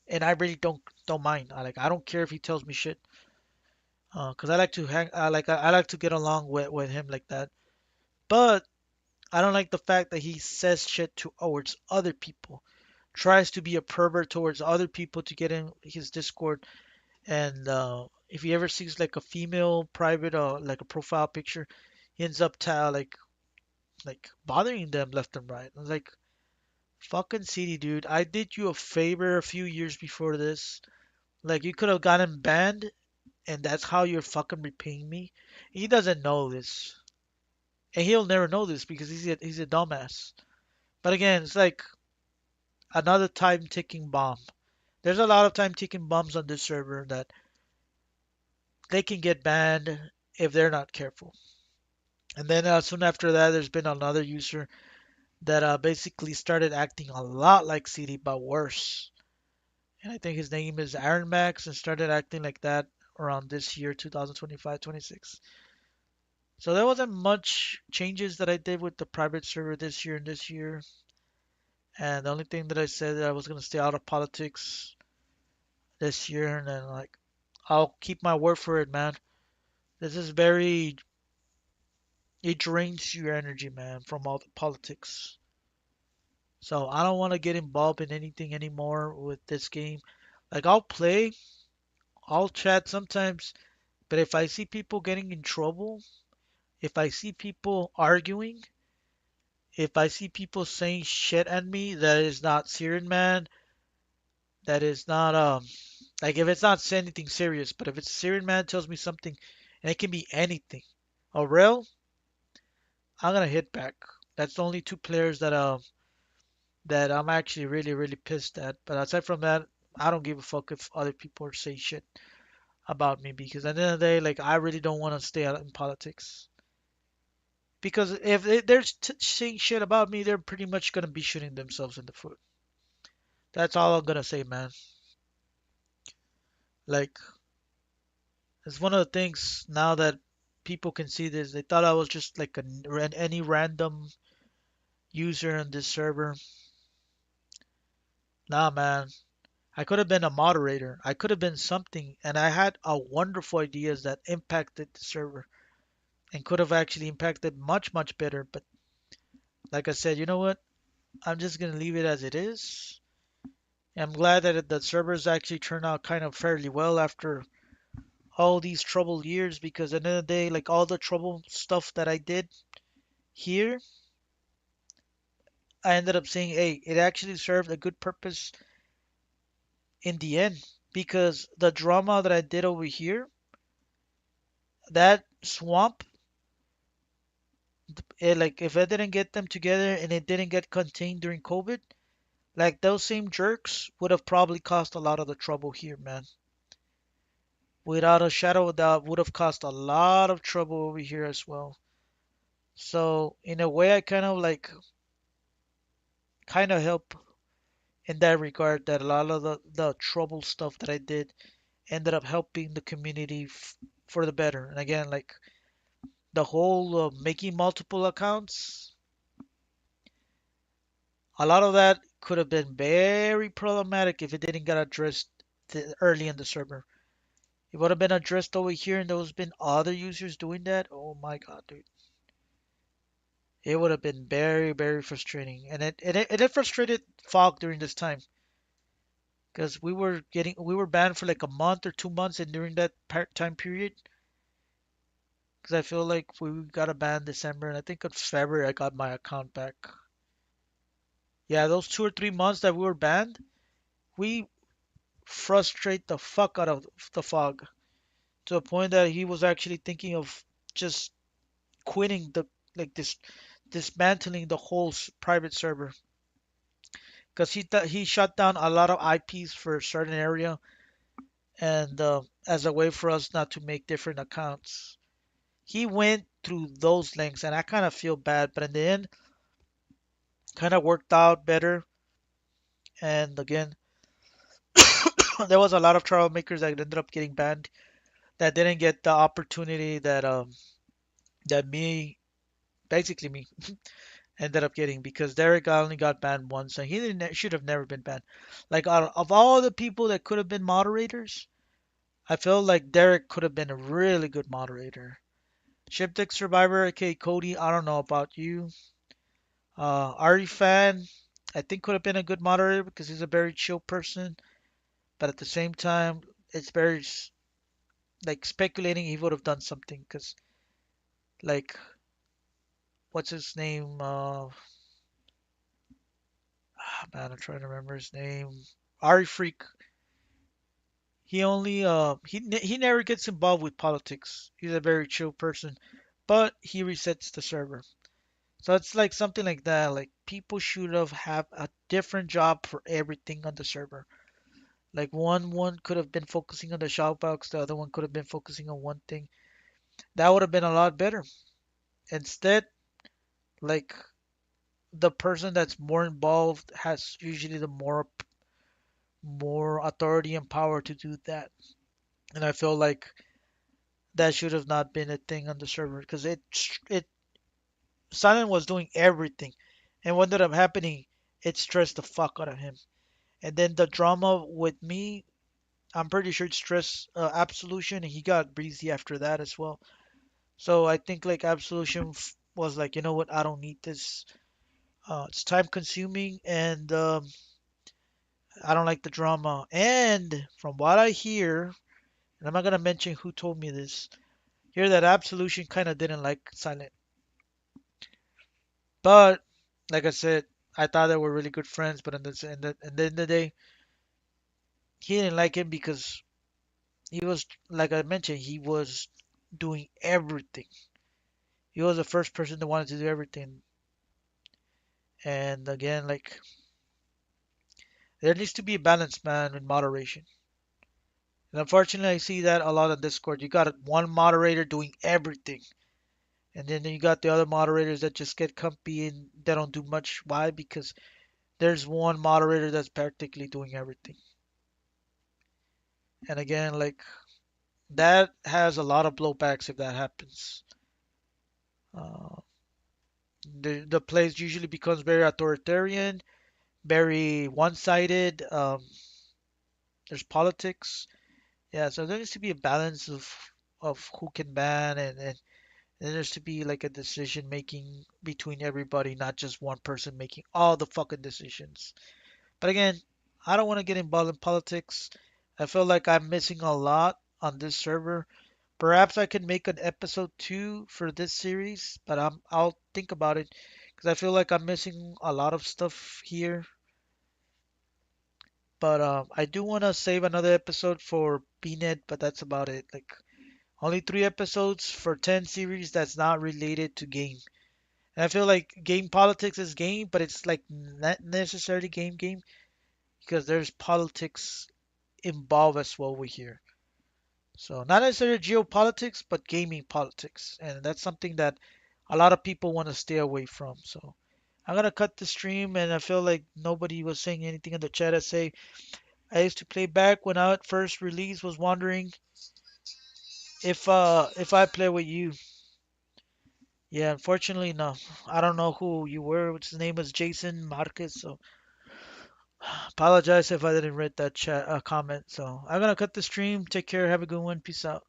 and I really don't mind. I don't care if he tells me shit. Cause I like to hang, I like to get along with him like that. But I don't like the fact that he says shit towards other people, tries to be a pervert towards other people to get in his Discord. And if he ever sees like a female private, like a profile picture, he ends up like bothering them left and right. I was like, fucking CD, dude. I did you a favor a few years before this. Like you could have gotten banned, and that's how you're fucking repaying me. He doesn't know this, and he'll never know this because he's a dumbass. But again, it's like another time ticking bomb. There's a lot of time ticking bombs on this server that they can get banned if they're not careful. And then soon after that, there's been another user that basically started acting a lot like CD, but worse. And I think his name is Aaron Max and started acting like that around this year, 2025, 26. So there wasn't much changes that I did with the private server this year and this year. And the only thing that I said that I was going to stay out of politics this year, and then like I'll keep my word for it, man. This is very, it drains your energy, man, from all the politics. So I don't want to get involved in anything anymore with this game. Like I'll play, I'll chat sometimes, but if I see people getting in trouble, if I see people arguing, if I see people saying shit at me that is not Syrian man, that is not like if it's not anything serious, but if it's Syrian man tells me something, and it can be anything, a real, I'm gonna hit back. That's the only two players that I'm actually really pissed at. But aside from that, I don't give a fuck if other people say shit about me because at the end of the day, like I really don't want to stay out in politics. Because if they're saying shit about me, they're pretty much gonna be shooting themselves in the foot. That's all I'm gonna say, man. Like it's one of the things now that people can see this. They thought I was just like any random user on this server. Nah, man. I could have been a moderator. I could have been something, and I had a wonderful ideas that impacted the server and could have actually impacted much better. But like I said, you know what? I'm just gonna leave it as it is. I'm glad that the servers actually turned out kind of fairly well after all these troubled years because at the end of the day, like all the trouble stuff that I did here, I ended up saying, hey, it actually served a good purpose in the end because the drama that I did over here, that swamp, like if I didn't get them together and it didn't get contained during COVID, like those same jerks would have probably caused a lot of the trouble here, man. Without a shadow of doubt, would have caused a lot of trouble over here as well. So in a way, I kind of help in that regard that a lot of the trouble stuff that I did ended up helping the community for the better. And again, like the whole making multiple accounts, a lot of that could have been very problematic if it didn't get addressed early in the server. It would have been addressed over here and there was been other users doing that. Oh my god, dude. It would have been very frustrating. And it frustrated Fog during this time. Because we were banned for like a month or 2 months and during that time period. Because I feel like we got a ban December and I think in February I got my account back. Yeah, those 2 or 3 months that we were banned, we frustrate the fuck out of the Fog to a point that he was actually thinking of just quitting the like this dismantling the whole private server because he shut down a lot of IPs for a certain area and as a way for us not to make different accounts. He went through those links and I kind of feel bad, but in the end, kind of worked out better. And again, there was a lot of troublemakers that ended up getting banned that didn't get the opportunity that basically me, ended up getting because Derek only got banned once and he didn't should have never been banned. Like out of all the people that could have been moderators, I feel like Derek could have been a really good moderator. Shiptech Survivor, okay, Cody, I don't know about you. Ari Fan, I think could have been a good moderator because he's a very chill person, but at the same time, it's very like speculating he would have done something because like what's his name? Man, I'm trying to remember his name. Ari Freak. He never gets involved with politics. He's a very chill person, but he resets the server. So it's like something like that. Like people should have a different job for everything on the server. Like one could have been focusing on the shoutbox, the other one could have been focusing on one thing. That would have been a lot better. Instead, like the person that's more involved has usually the more authority and power to do that. And I feel like that should have not been a thing on the server because it Silent was doing everything, and what ended up happening, it stressed the fuck out of him. And then the drama with me, I'm pretty sure it stressed Absolution, and he got breezy after that as well. So I think like Absolution was like, you know what, I don't need this. It's time consuming, and I don't like the drama. And from what I hear, and I'm not gonna mention who told me this, hear that Absolution kind of didn't like Silent. But like I said, I thought they were really good friends. But in the end of the day, he didn't like him because he was, like I mentioned, he was doing everything. He was the first person that wanted to do everything. And again, like there needs to be a balance, man, in moderation. And unfortunately, I see that a lot on Discord. You got one moderator doing everything, and then you got the other moderators that just get comfy and they don't do much. Why? Because there's one moderator that's practically doing everything. And again, like that has a lot of blowbacks if that happens. Uh, the place usually becomes very authoritarian, very one-sided. There's politics. Yeah, so there needs to be a balance of who can ban and there needs to be like a decision making between everybody, not just one person making all the fucking decisions. But again, I don't want to get involved in politics. I feel like I'm missing a lot on this server. Perhaps I can make an episode two for this series, but I'll think about it because I feel like I'm missing a lot of stuff here. But I do want to save another episode for BNet, but that's about it. Like only 3 episodes for 10 series that's not related to game. And I feel like game politics is game, but it's like not necessarily game because there's politics involved as well with here. So not necessarily geopolitics, but gaming politics, and that's something that a lot of people want to stay away from. So I'm gonna cut the stream, and I feel like nobody was saying anything in the chat. I say I used to play back when I first released. Was wondering if I play with you. Yeah, unfortunately, no. I don't know who you were. Which his name was Jason Marquez. So apologize if I didn't read that chat comment. So I'm gonna cut the stream. Take care. Have a good one. Peace out.